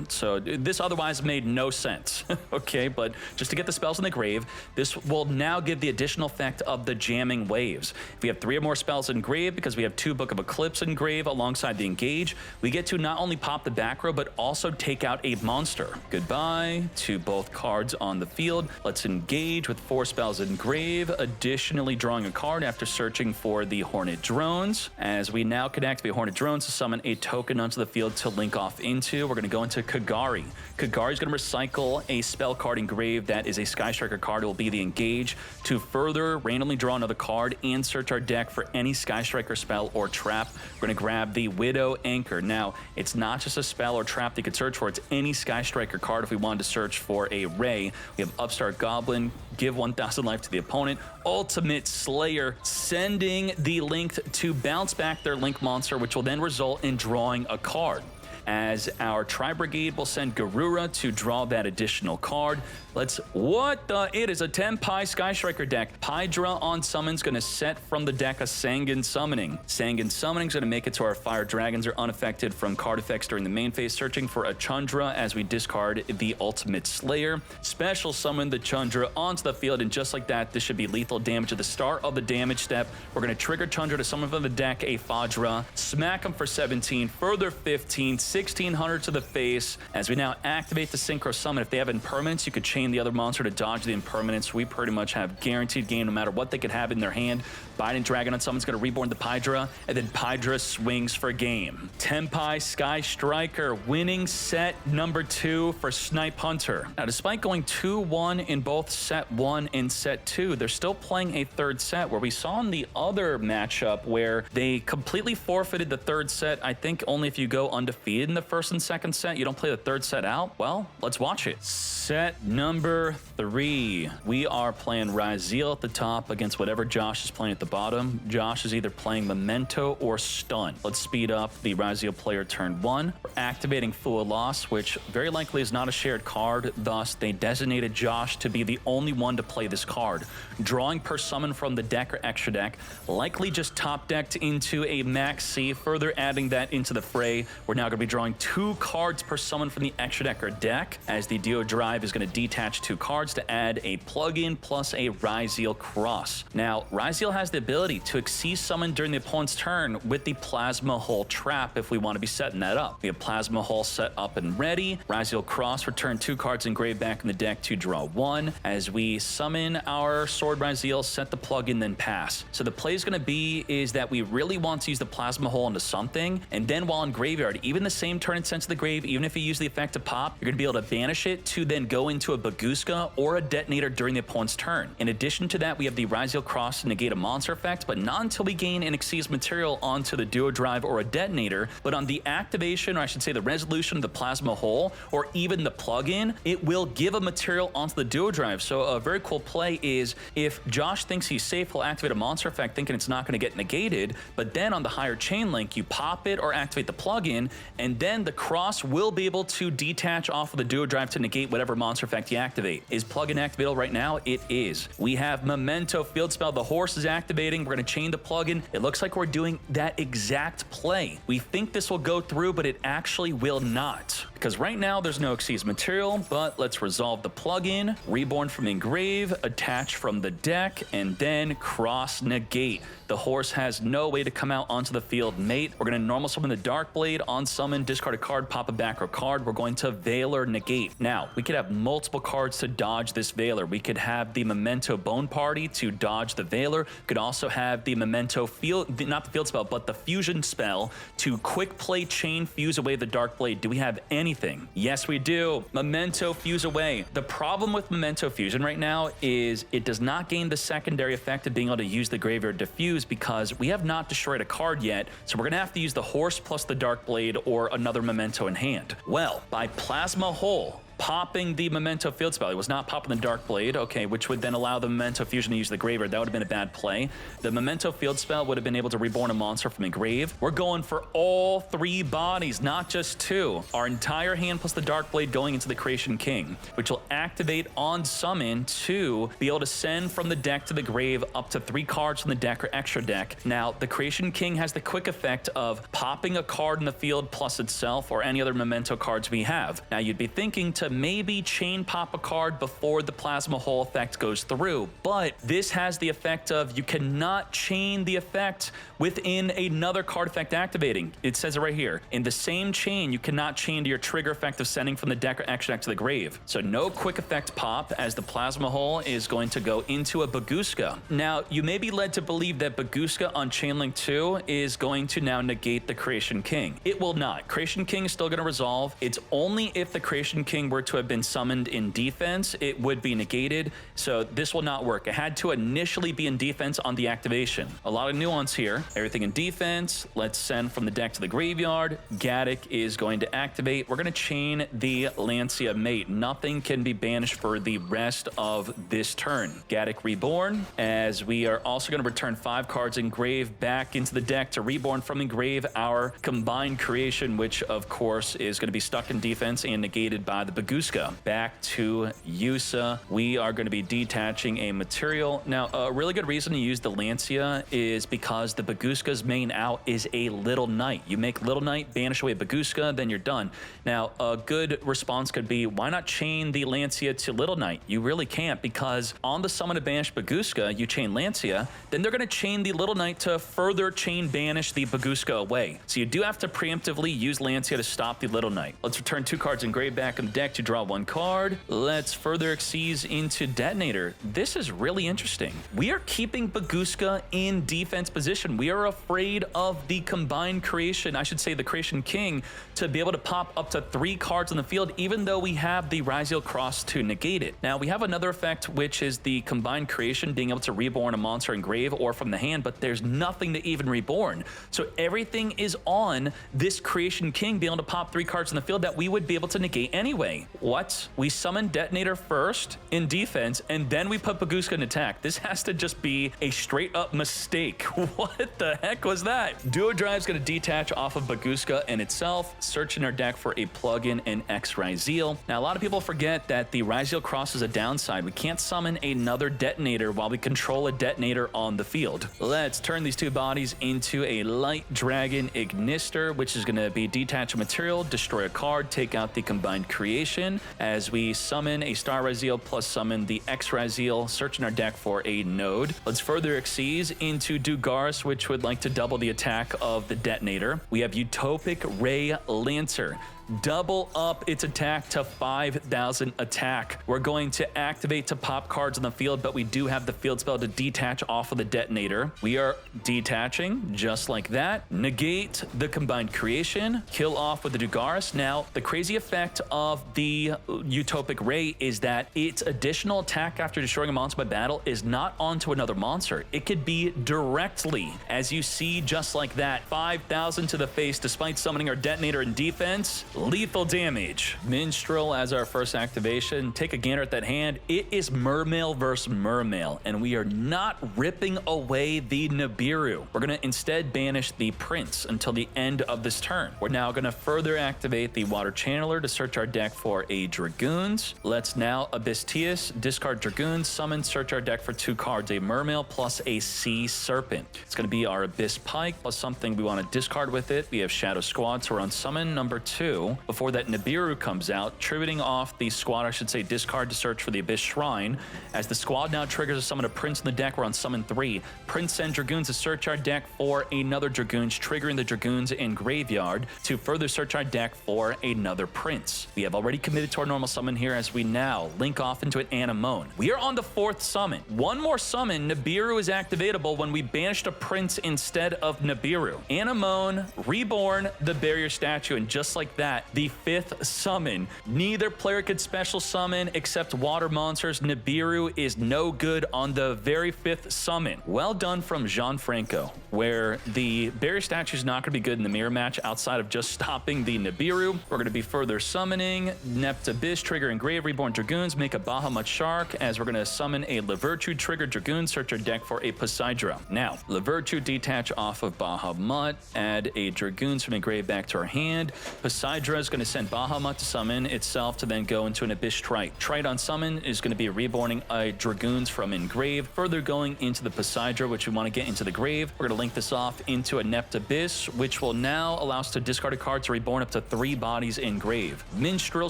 So this otherwise made no sense. Okay, but just to get the spells in the grave, this will now give the additional effect of the jamming waves. If we have 3 or more spells engraved, because we have 2 Book of Eclipse engraved alongside the Engage, we get to not only pop the back row, but also take out a monster. Goodbye to both cards on the field. Let's engage with 4 spells engrave, additionally drawing a card after searching for the Hornet Drones. As we now can activate Hornet Drones to summon a token onto the field to link off into, we're going to go into Kagari. Kagari is going to recycle a spell card engraved that is a Sky Striker card. It will be the Engage to further randomly draw another card and search our deck for any Sky Striker spell or trap. We're going to grab the Widow Anchor. Now, it's not just a spell or trap that you could search for. It's any Sky Striker card. If we wanted to search for a Ray, we have Upstart Goblin, give 1,000 life to the opponent. Ultimate Slayer, sending the link to bounce back their link monster, which will then result in drawing a card. As our Tri-Brigade will send Garura to draw that additional card. It is a Tenpai Sky Striker deck. Pydra on summon's going to set from the deck a Sangan Summoning. Sangan Summoning's going to make it so our Fire Dragons are unaffected from card effects during the main phase, searching for a Chandra as we discard the Ultimate Slayer. Special summon the Chandra onto the field, and just like that, this should be lethal damage at the start of the damage step. We're going to trigger Chandra to summon from the deck a Fadra, smack him for 17, further 15, 1600 to the face. As we now activate the Synchro Summon, if they have impermanence, you could chain the other monster to dodge the impermanence. We pretty much have guaranteed game no matter what they could have in their hand. Biden Dragon on someone's going to reborn the Pydra, and then Pydra swings for game. Tenpai Sky Striker winning set number 2 for Snipe Hunter. Now, despite going 2-1 in both set 1 and set 2, they're still playing a third set, where we saw in the other matchup where they completely forfeited the third set. I think only if you go undefeated in the first and second set, you don't play the third set out. Well, let's watch it. Set number 3. We are playing Ryzeal at the top against whatever Josh is playing at the bottom. Josh is either playing Memento or Stun. Let's speed up the Ryzeal player turn 1. We're activating Fool Loss, which very likely is not a shared card. Thus, they designated Josh to be the only one to play this card. Drawing per summon from the deck or extra deck, likely just top decked into a Max C. Further adding that into the fray, we're now going to be drawing 2 cards per summon from the extra deck or deck, as the Duo Drive is going to detach 2 cards to add a plug-in plus a Ryzeal cross. Now, Ryzeal has the ability to Exceed Summon during the opponent's turn with the Plasma Hole Trap if we want to be setting that up. We have Plasma Hole set up and ready. Ryzeal Cross, return 2 cards engraved back in the deck to draw 1. As we summon our Sword Ryzeal, set the plug-in, then pass. So the play is going to be is that we really want to use the Plasma Hole into something, and then while in graveyard, even the same turn it sent to the grave, even if you use the effect to pop, you're going to be able to banish it to then go into a Baguska or a Detonator during the opponent's turn. In addition to that, we have the Ryzeal Cross to negate a monster effect, but not until we gain an Exceeds material onto the Duo Drive or a Detonator. But on the activation, or I should say the resolution of the Plasma Hole, or even the plug-in, it will give a material onto the Duo Drive. So a very cool play is if Josh thinks he's safe, he'll activate a monster effect thinking it's not going to get negated, but then on the higher chain link, you pop it or activate the plug-in, and then the cross will be able to detach off of the Duo Drive to negate whatever monster effect you activate. Is plug-in activatable right now? It is. We have Memento Field Spell. The horse is activating. We're going to chain the plug-in. It looks like we're doing that exact play. We think this will go through, but it actually will not. Because right now there's no Exceeds material, but let's resolve the plug-in, reborn from engrave, attach from the deck, and then cross negate. The horse has no way to come out onto the field, mate. We're going to normal summon the Dark Blade, on summon, discard a card, pop a back row card. We're going to Veiler negate. Now, we could have multiple cards to dodge this Veiler. We could have the Memento Bone Party to dodge the Veiler. We could also have the Memento Field, not the field spell, but the fusion spell to quick play chain fuse away the Dark Blade. Do we have anything? Yes, we do. Memento Fuse away. The problem with Memento Fusion right now is it does not gain the secondary effect of being able to use the graveyard to fuse because we have not destroyed a card yet, so we're going to have to use the horse plus the Dark Blade or another Memento in hand. Well, by Plasma Hole, popping the Memento Field Spell. It was not popping the Dark Blade, okay, which would then allow the Memento Fusion to use the graveyard. That would have been a bad play. The Memento Field Spell would have been able to reborn a monster from a grave. We're going for all 3 bodies, not just 2. Our entire hand plus the Dark Blade going into the Creation King, which will activate on summon to be able to send from the deck to the grave up to 3 cards from the deck or extra deck. Now, the Creation King has the quick effect of popping a card in the field plus itself or any other Memento cards we have. Now, you'd be thinking to maybe chain pop a card before the Plasma Hole effect goes through, but this has the effect of you cannot chain the effect within another card effect activating. It says it right here. In the same chain, you cannot chain to your trigger effect of sending from the deck or extra deck to the grave. So no quick effect pop as the Plasma Hole is going to go into a Baguska. Now, you may be led to believe that Baguska on Chainlink 2 is going to now negate the Creation King. It will not. Creation King is still going to resolve. It's only if the Creation King were to have been summoned in defense, it would be negated. So this will not work. It had to initially be in defense on the activation. A lot of nuance here. Everything in defense. Let's send from the deck to the graveyard. Gaddock is going to activate. We're going to chain the Lancia Mate. Nothing can be banished for the rest of this turn. Gaddock reborn, as we are also going to return 5 cards engraved back into the deck to reborn from engrave our combined creation, which of course is going to be stuck in defense and negated by the Baguska. Back to Yusa. We are going to be detaching a material. Now, a really good reason to use the Lancia is because the Baguska's main out is a Little Knight. You make Little Knight, banish away Baguska, then you're done. Now, a good response could be, why not chain the Lancia to Little Knight? You really can't, because on the summon to banish Baguska, you chain Lancia, then they're going to chain the Little Knight to further chain banish the Baguska away. So you do have to preemptively use Lancia to stop the Little Knight. Let's return 2 cards engraved back in the deck to draw 1 card. Let's further Xyz into Detonator. This is really interesting. We are keeping Baguska in defense position. We are afraid of the combined creation, I should say the creation king, to be able to pop up to 3 cards on the field, even though we have the Ryzeal cross to negate it. Now, we have another effect, which is the combined creation, being able to reborn a monster in grave or from the hand, but there's nothing to even reborn. So everything is on this creation king being able to pop 3 cards in the field that we would be able to negate anyway. What? We summon Detonator first in defense, and then we put Baguska in attack. This has to just be a straight up mistake. What the heck was that? Duo Drive's going to detach off of Baguska in itself, search in our deck for a plugin and X Ryzeal. Now, a lot of people forget that the Ryzeal cross is a downside. We can't summon another Detonator while we control a Detonator on the field. Let's turn these 2 bodies into a Light Dragon Ignister, which is going to be detach a material, destroy a card, take out the combined creation as we summon a Star Ryzeal plus summon the X Ryzeal, search in our deck for a node. Let's further Xyz into Dugaris, which would like to double the attack of the Detonator. We have Utopic Ray Lancer. Double up its attack to 5,000 attack. We're going to activate to pop cards on the field, but we do have the field spell to detach off of the Detonator. We are detaching just like that. Negate the combined creation. Kill off with the Dugaris. Now, the crazy effect of the Utopic Ray is that its additional attack after destroying a monster by battle is not onto another monster. It could be directly, as you see just like that. 5,000 to the face despite summoning our Detonator in defense. Lethal damage. Minstrel as our first activation. Take a gander at that hand. It is Mermail versus Mermail, and we are not ripping away the Nibiru. We're going to instead banish the Prince until the end of this turn. We're now going to further activate the Water Channeler to search our deck for a Dragoons. Let's now Abyss Tias, discard Dragoons, summon, search our deck for 2 cards, a Mermail plus a Sea Serpent. It's going to be our Abyss Pike plus something we want to discard with it. We have Shadow Squad, so we're on summon number 2. Before that Nibiru comes out, tributing off the squad, I should say discard to search for the Abyss Shrine. As the squad now triggers to summon a Prince in the deck, we're on summon 3. Prince and Dragoons to search our deck for another Dragoons, triggering the Dragoons in graveyard to further search our deck for another Prince. We have already committed to our normal summon here as we now link off into an Anemone. We are on the 4th summon. One more summon, Nibiru is activatable when we banished a Prince instead of Nibiru. Anemone, reborn the barrier statue, and just like that, the 5th summon. Neither player could special summon except water monsters. Nibiru is no good on the very 5th summon. Well done from Gianfranco, where the barrier statue is not going to be good in the mirror match outside of just stopping the Nibiru. We're going to be further summoning Nept Abyss, trigger Engrave, reborn Dragoons, make a Bahamut Shark, as we're going to summon a Levertu, trigger Dragoon, search our deck for a Poseidra. Now, Levertu detach off of Bahamut, add a Dragoons from Engrave back to our hand. Poseidra is going to send Bahamut to summon itself to then go into an Abyss Trite. Trite on summon is going to be reborning a Dragoons from Engrave, further going into the Poseidra, which we want to get into the grave. We're going to link this off into a Nept Abyss, which will now allow us to discard a card to reborn up to 3 bodies in grave. Minstrel,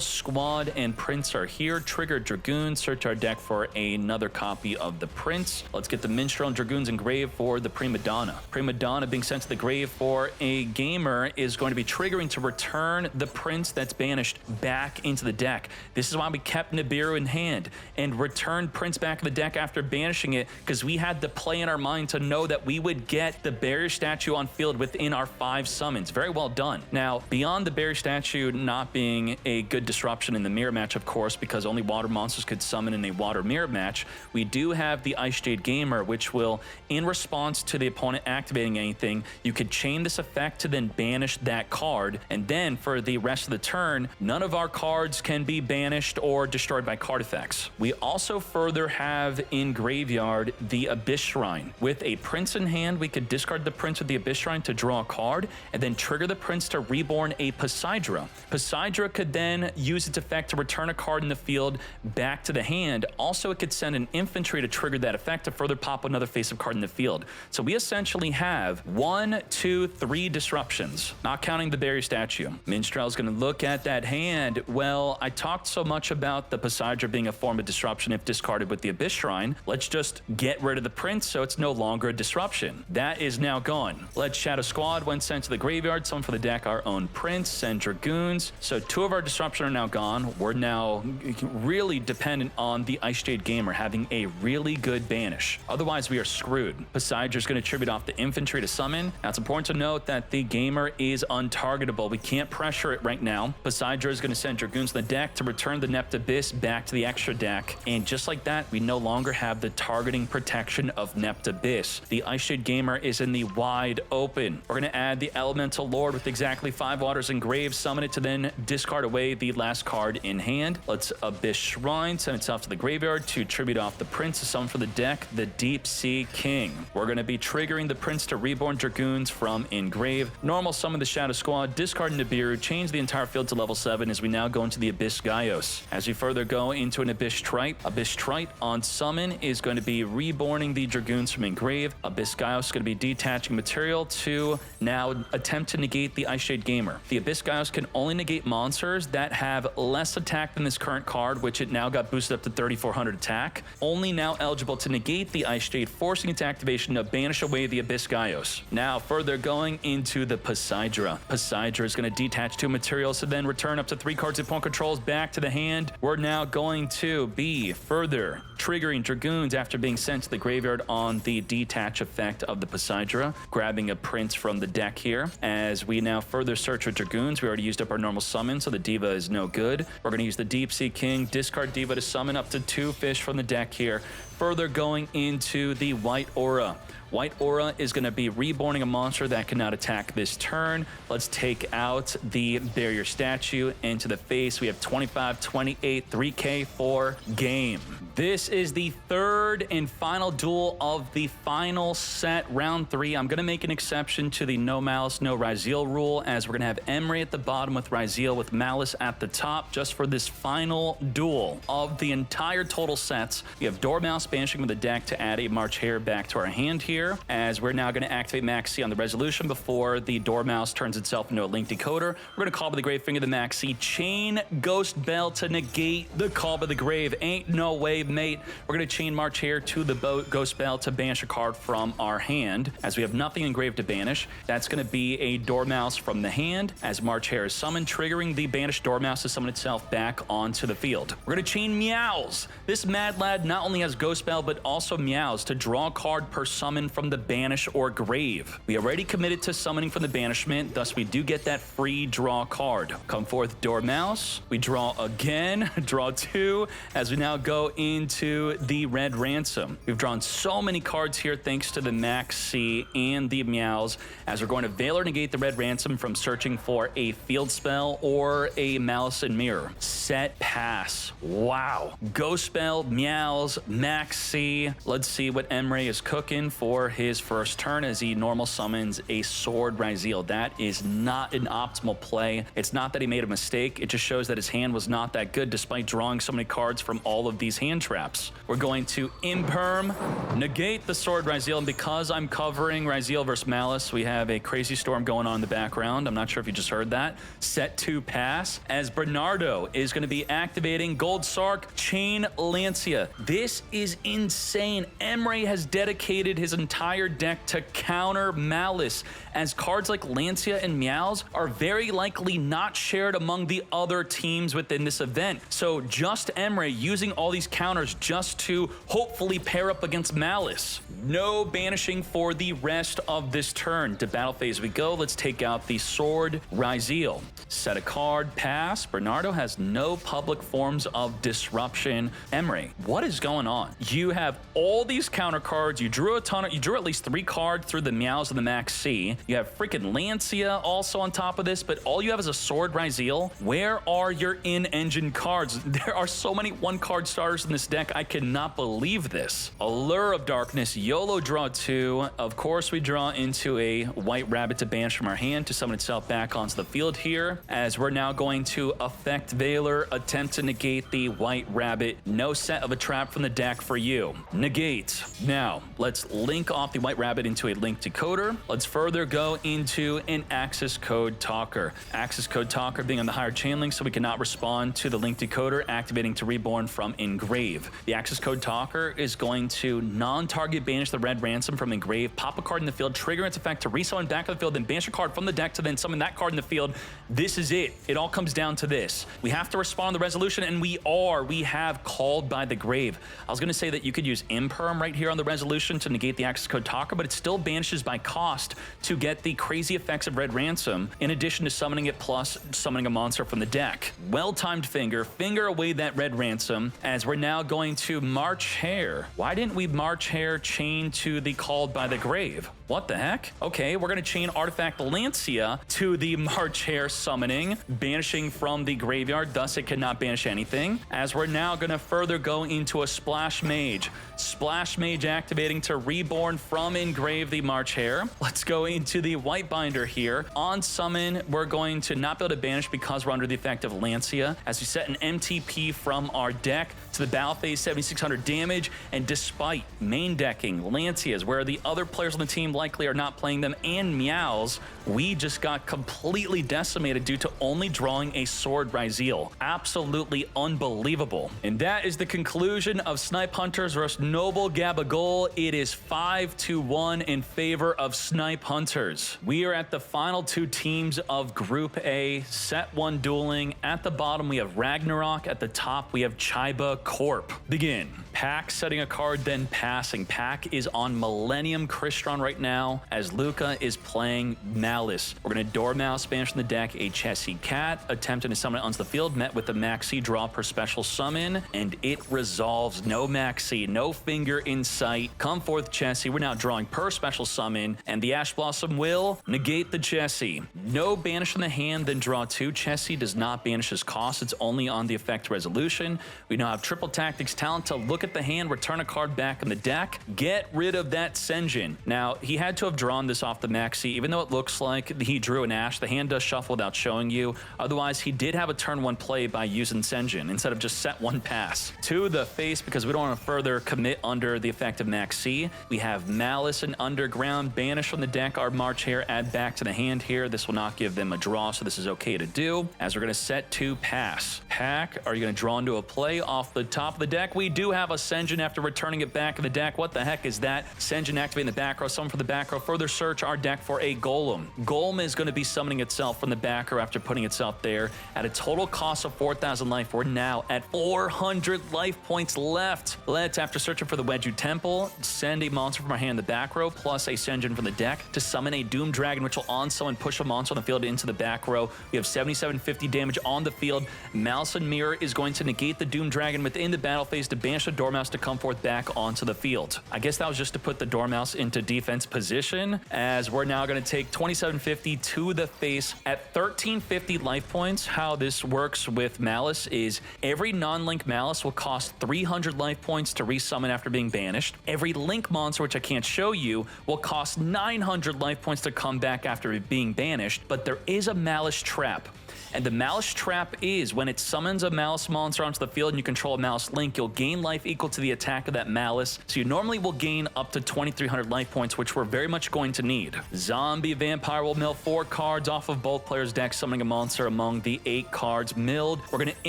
Squad, and Prince are here. Trigger Dragoon, search our deck for another copy of the Prince. Let's get the Minstrel and Dragoons in grave for the Prima Donna. Prima Donna being sent to the grave for a gamer is going to be triggering to return the Prince that's banished back into the deck. This is why we kept Nibiru in hand and returned Prince back in the deck after banishing it, because we had the play in our mind to know that we would get the barrier statue on field within our 5 summons. Very well done. Now, beyond the barrier statue not being a good disruption in the mirror match, of course, because only water monsters could summon in a water mirror match, we do have the Ice Jade Gamer, which will, in response to the opponent activating anything, you could chain this effect to then banish that card, and then for the the rest of the turn, none of our cards can be banished or destroyed by card effects. We also further have in graveyard the Abyss Shrine. With a Prince in hand, we could discard the Prince with the Abyss Shrine to draw a card, and then trigger the Prince to reborn a Poseidra. Poseidra could then use its effect to return a card in the field back to the hand. Also, it could send an infantry to trigger that effect to further pop another face-up card in the field. So we essentially have 1, 2, 3 disruptions, not counting the barrier statue. Minstrel's going to look at that hand. Well, I talked so much about the Poseidra being a form of disruption if discarded with the Abyss Shrine. Let's just get rid of the Prince so it's no longer a disruption. That is now gone. Let's Shadow Squad when sent to the graveyard. Someone for the deck, our own Prince, send Dragoons. So 2 of our disruption are now gone. We're now really dependent on the Ice Jade Gamer having a really good banish. Otherwise, we are screwed. Poseidra is going to tribute off the infantry to summon. Now, it's important to note that the Gamer is untargetable. We can't pressure it right now. Poseidra is going to send Dragoons to the deck to return the Nept Abyss back to the extra deck. And just like that, we no longer have the targeting protection of Nept Abyss. The Ice Jade Gamer is in the wide open. We're going to add the Elemental Lord with exactly 5 Waters engraved, summon it to then discard away the last card in hand. Let's Abyss Shrine, send itself to the graveyard to tribute off the Prince, summon for the deck, the Deep Sea King. We're going to be triggering the Prince to reborn Dragoons from engrave. Normal summon the Shadow Squad, discard Nibiru, change the entire field to level 7 as we now go into the Abyss Gaios. As we further go into an Abyss Trite on summon is going to be reborning the Dragoons from engrave. Abyss Gaios is going to be detaching material to now attempt to negate the Ice Shade Gamer. The Abyss Gaios can only negate monsters that have less attack than this current card, which it now got boosted up to 3,400 attack. Only now eligible to negate the Ice Shade, forcing its activation to banish away the Abyss Gaios. Now further going into the Poseidra. Poseidra is going to detach 2 materials to then return up to 3 cards of point controls back to the hand. We're now going to be further triggering Dragoons after being sent to the graveyard on the detach effect of the Poseidra, grabbing a Prince from the deck here. As we now further search for Dragoons, we already used up our normal summon, so the Diva is no good. We're going to use the Deep Sea King, discard Diva to summon up to 2 fish from the deck here. Further going into the White Aura. White Aura is going to be reborning a monster that cannot attack this turn. Let's take out the barrier statue into the face. We have 25, 28, 3K for game. This is the 3rd and final duel of the final set, round 3. I'm going to make an exception to the no Maliss, no Ryzeal rule, as we're going to have Emery at the bottom with Ryzeal with Maliss at the top, just for this final duel of the entire total sets. We have Dormouse banishing with the deck to add a March Hare back to our hand here, as we're now going to activate Max C on the resolution before the Dormouse turns itself into a Link Decoder. We're going to call by the Grave Finger the Max C, chain Ghost Bell to negate the Call by the Grave. Ain't no way, mate. We're going to chain March Hare to the Ghost Bell to banish a card from our hand, as we have nothing engraved to banish. That's going to be a Dormouse from the hand, as March Hare is summoned, triggering the banished Dormouse to summon itself back onto the field. We're going to chain Meows. This Mad Lad not only has Ghost Bell, but also Meows to draw a card per summon from the banish or grave. We already committed to summoning from the banishment, thus we do get that free draw card. Come forth, Dormouse. We draw again, draw 2, as we now go into the Red Ransom. We've drawn so many cards here thanks to the Max C and the Meows, as we're going to Valor negate the Red Ransom from searching for a field spell or a Malice and Mirror. Set pass. Wow. Ghost Spell, Meows, Max C. Let's see what Emery is cooking for his first turn as he normal summons a Sword Ryzeal. That is not an optimal play. It's not that he made a mistake. It just shows that his hand was not that good despite drawing so many cards from all of these hand traps. We're going to Imperm, negate the Sword Ryzeal, and because I'm covering Ryzeal versus Malice, we have a crazy storm going on in the background. I'm not sure if you just heard that. Set 2 pass, as Bernardo is going to be activating Gold Sark, chain Lancia. This is insane. Emery has dedicated his entire deck to counter Malice, as cards like Lancia and Meows are very likely not shared among the other teams within this event. So just Emery using all these counters counters just to hopefully pair up against Maliss. No banishing for the rest of this turn. To battle phase we go. Let's take out the Sword Ryzeal. Set a card, pass. Bernardo has no public forms of disruption. Emery, what is going on? You have all these counter cards. You drew at least 3 cards through the Meows and the Max C. You have freaking Lancia also on top of this, but all you have is a Sword Ryzeal. Where are your in-engine cards? There are so many 1-card starters in this deck. I cannot believe this. Allure of Darkness, YOLO draw 2. Of course, we draw into a White Rabbit to banish from our hand to summon itself back onto the field here, as we're now going to Effect Veiler, attempt to negate the White Rabbit. No set of a trap from the deck for you. Negate. Now, let's link off the White Rabbit into a Link Decoder. Let's further go into an Access Code Talker. Access Code Talker being on the higher chain link, so we cannot respond to the Link Decoder, activating to Reborn from Engrave. The Access Code Talker is going to non-target banish the Red Ransom from Engrave, pop a card in the field, trigger its effect to resummon back of the field, then banish a card from the deck to then summon that card in the field. This is it. It all comes down to this. We have to respond to the resolution, and we have Called by the Grave. I was going to say that you could use Imperm right here on the resolution to negate the Access Code Talker, but it still banishes by cost to get the crazy effects of Red Ransom, in addition to summoning it plus summoning a monster from the deck. Well-timed finger away that Red Ransom, as we're now going to March Hare. Why didn't we March Hare chain to the Called by the Grave? What the heck? Okay, we're going to chain Artifact Lancia to the March Hare summoning, banishing from the graveyard, thus it cannot banish anything, as we're now going to further go into a Splash Mage. Splash Mage activating to Reborn from Engrave the March Hare. Let's go into the White Binder here. On summon, we're going to not be able to banish because we're under the effect of Lancia, as we set an MTP from our deck to the battle phase, 7,600 damage, and despite main decking Lancias, where the other players on the team likely are not playing them, and Meows, we just got completely decimated due to only drawing a Sword Ryzeal. Absolutely unbelievable. And that is the conclusion of Snipe Hunters versus Noble Gabagle. It is 5-1 in favor of Snipe Hunters. We are at the final 2 teams of Group A, set 1 dueling. At the bottom, we have Ragnarok. At the top, we have Chiba Corp. Begin. Pack setting a card, then passing. Pack is on Millennium Crystron right now, as Luca is playing Maliss. We're going to Dormouse, banish from the deck a Chessie Cat, attempting to summon it onto the field, met with the Maxi draw per special summon, and it resolves. No Maxi, no finger in sight. Come forth, Chessie. We're now drawing per special summon, and the Ash Blossom will negate the Chessie. No banish from the hand, then draw 2. Chessie does not banish his cost. It's only on the effect resolution. We now have Triple Tactics talent to look at the hand, return a card back in the deck, get rid of that Senjin. Now, he had to have drawn this off the Maxi, even though it looks like he drew an Ash. The hand does shuffle without showing you. Otherwise, he did have a turn 1 play by using Senjin instead of just set 1 pass. To the face, because we don't want to further commit under the effect of Maxi. We have Maliss and Underground, banish from the deck our March Hare, add back to the hand here. This will not give them a draw, so this is okay to do, as we're going to set 2 pass. Pack, are you going to draw into a play off the top of the deck? We do have a Senjin after returning it back in the deck. What the heck is that? Senjin activating the back row, summon for the back row, further search our deck for a Golem. Golem is going to be summoning itself from the back row after putting itself there. At a total cost of 4,000 life, we're now at 400 life points left. Let's, after searching for the Wedju Temple, send a monster from our hand in the back row, plus a Senjin from the deck to summon a Doom Dragon, which will on-summon push a monster on the field into the back row. We have 7750 damage on the field. Malice and Mirror is going to negate the Doom Dragon within the battle phase to banish the Dormouse to come forth back onto the field. I guess that was just to put the Dormouse into defense position, as we're now going to take 2750 to the face at 1350 life points. How this works with Maliss is every non-link Maliss will cost 300 life points to resummon after being banished. Every link monster, which I can't show you, will cost 900 life points to come back after being banished, but there is a Maliss trap. And the Maliss trap is when it summons a Maliss monster onto the field and you control a Maliss link, you'll gain life equal to the attack of that Maliss. So you normally will gain up to 2,300 life points, which we're very much going to need. Zombie Vampire will mill 4 cards off of both players' decks, summoning a monster among the 8 cards milled. We're going to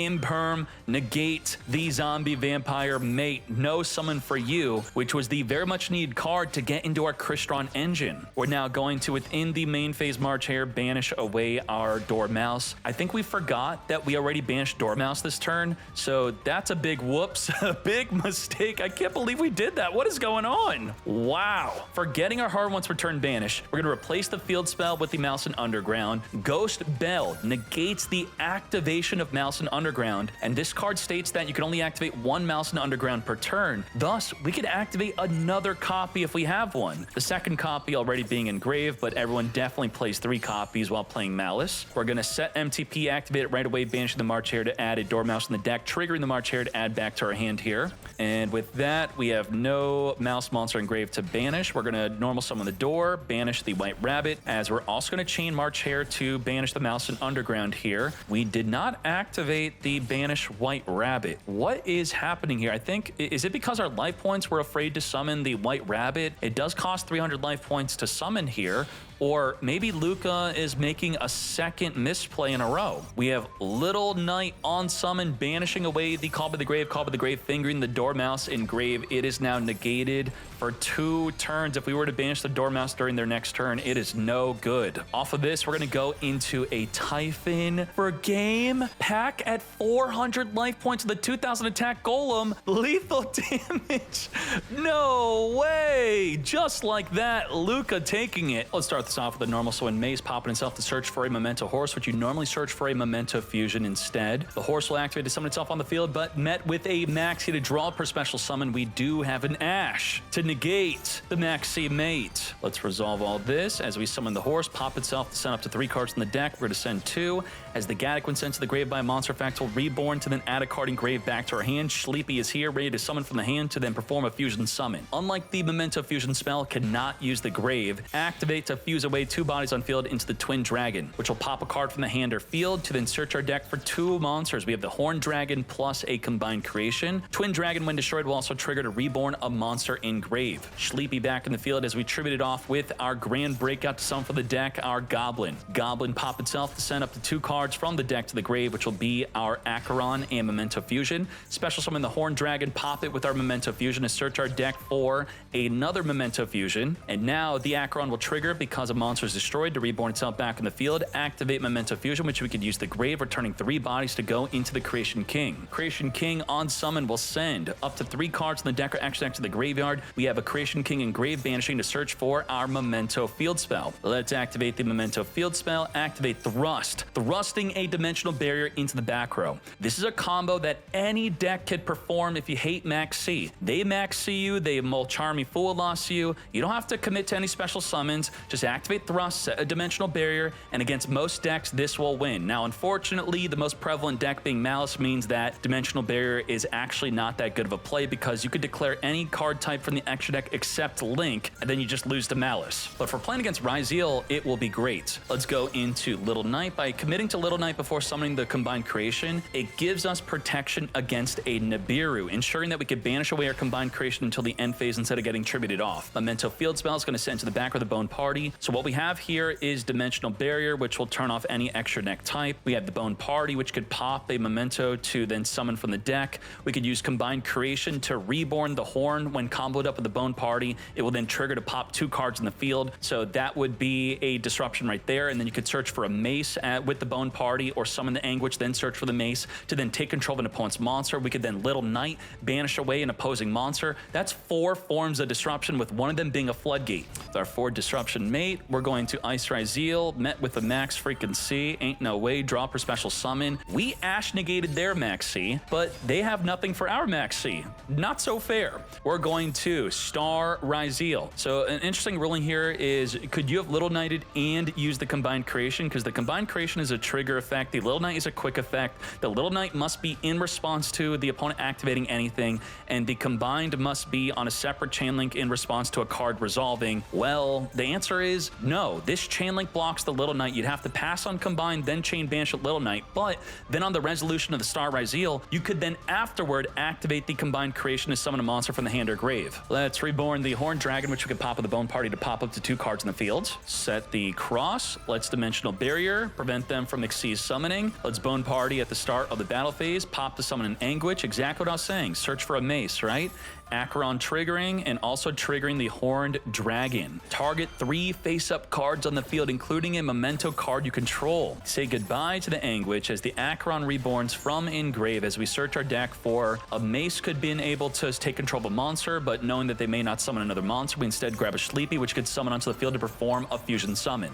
Imperm, negate the Zombie Vampire Mate. No summon for you, which was the very much needed card to get into our Crystron engine. We're now going to, within the main phase March Hare, banish away our Dormouse. I think we forgot that we already banished Dormouse this turn, so that's a big Whoops, a big mistake. I can't believe we did that. What is going on? Wow. Forgetting our hard once return banish, we're going to replace the field spell with the Mouse and Underground. Ghost Bell negates the activation of Mouse and Underground, and this card states that you can only activate one Mouse and Underground per turn. Thus, we could activate another copy if we have one. The second copy already being engraved, but everyone definitely plays 3 copies while playing Maliss. We're going to set MTP, activate it right away, banishing the March Hare to add a Dormouse in the deck, triggering the March Hare to add back to our hand here. And with that, we have no Mouse Monster engraved to banish. We're going to normal summon the door, banish the White Rabbit, as we're also going to chain March Hare to banish the Mouse and Underground here. We did not activate the banish White Rabbit. What is happening here? I think, is it because our life points were afraid to summon the White Rabbit? It does cost 300 life points to summon here. Or maybe Luca is making a second misplay in a row. We have Little Knight on summon, banishing away the Call by the Grave, fingering the Dormouse in grave. It is now negated for 2 turns. If we were to banish the Dormouse during their next turn, it is no good. Off of this, we're going to go into a Typhon for game. Pack at 400 life points with a 2000 attack Golem. Lethal damage. No way. Just like that, Luca taking it. Let's start this off with a normal summon Mace, popping itself to search for a Memento Horse, which you normally search for a Memento Fusion instead. The horse will activate to summon itself on the field, but met with a Maxi to draw per special summon. We do have an Ash to negate the Maxi mate. Let's resolve all this as we summon the horse, pop itself to send up to 3 cards in the deck. We're going to send 2. As the Gaddock, when sent to the grave by a monster effect, will reborn to then add a card engraved back to our hand. Sleepy is here, ready to summon from the hand to then perform a fusion summon. Unlike the Memento Fusion spell, cannot use the grave. Activate to fuse away 2 bodies on field into the Twin Dragon, which will pop a card from the hand or field to then search our deck for 2 monsters. We have the Horn Dragon plus a combined creation. Twin Dragon, when destroyed, will also trigger to reborn a monster in grave. Sleepy back in the field as we tribute it off with our Grand Breakout to summon for the deck, our Goblin. Goblin pop itself to send up to 2 cards from the deck to the grave, which will be our Acheron and Memento Fusion. Special summon the Horn Dragon, pop it with our Memento Fusion to search our deck for another Memento Fusion. And now the Acheron will trigger because a monster is destroyed to reborn itself back in the field. Activate Memento Fusion, which we could use the grave, returning 3 bodies to go into the Creation King. Creation King on summon will send up to 3 cards in the deck or extra deck to the graveyard. We have a Creation King in grave, banishing to search for our Memento Field spell. Let's activate the Memento Field spell. Activate Thrust, thrusting a dimensional barrier into the back row. This is a combo that any deck could perform if you hate Max C. They Max C you, they Molcharmy Fool Loss you. You don't have to commit to any special summons. Just activate Thrust, set a dimensional barrier, and against most decks, this will win. Now, unfortunately, the most prevalent deck being Malice means that dimensional barrier is actually not that good of a play because you could declare any card type from the extra deck except Link, and then you just lose to Malice. But for playing against Ryzeal, it will be great. Let's go into Little Knight. By committing to Little Knight before summoning the combined creation, it gives us protection against a Nibiru, ensuring that we could banish away our combined creation until the end phase instead of getting tributed off. Memento Field spell is going to send to the back of the Bone Party. So what we have here is Dimensional Barrier, which will turn off any extra deck type. We have the Bone Party, which could pop a Memento to then summon from the deck. We could use Combined Creation to reborn the Horn. When comboed up with the Bone Party, it will then trigger to pop 2 cards in the field. So that would be a disruption right there. And then you could search for a Mace with the Bone Party, or summon the Anguish, then search for the Mace to then take control of an opponent's monster. We could then Little Knight, banish away an opposing monster. That's 4 forms of disruption, with one of them being a Floodgate. With our 4 disruption mate, we're going to Ice Ryzeal, met with a Max freaking C. Ain't no way, draw per special summon. We Ash negated their Max C, but they have nothing for our Max C. Not so fair. We're going to Star Ryzeal. So an interesting ruling here is, could you have Little Knighted and use the combined creation? Because the combined creation is a trigger effect. The Little Knight is a quick effect. The Little Knight must be in response to the opponent activating anything, and the combined must be on a separate chain link in response to a card resolving. Well, the answer is no. This chain link blocks the Little Knight. You'd have to pass on combined, then chain banish at Little Knight. But then on the resolution of the Star Ryzeal, you could then afterward activate the combined creation to summon a monster from the hand or grave. Let's reborn the Horned Dragon, which we could pop with the Bone Party to pop up to 2 cards in the field. Set the Cross. Let's Dimensional Barrier, prevent them from Xyz summoning. Let's Bone Party at the start of the battle phase, pop to summon an Anguish. Exactly what I was saying. Search for a Mace, right? Acheron triggering and also triggering the Horned Dragon. Target 3 face-up cards on the field, including a memento card you control. Say goodbye to the Anguish as the Acheron reborns from Engrave as we search our deck for a Mace could be able to take control of a monster, but knowing that they may not summon another monster, we instead grab a Sleepy, which could summon onto the field to perform a fusion summon.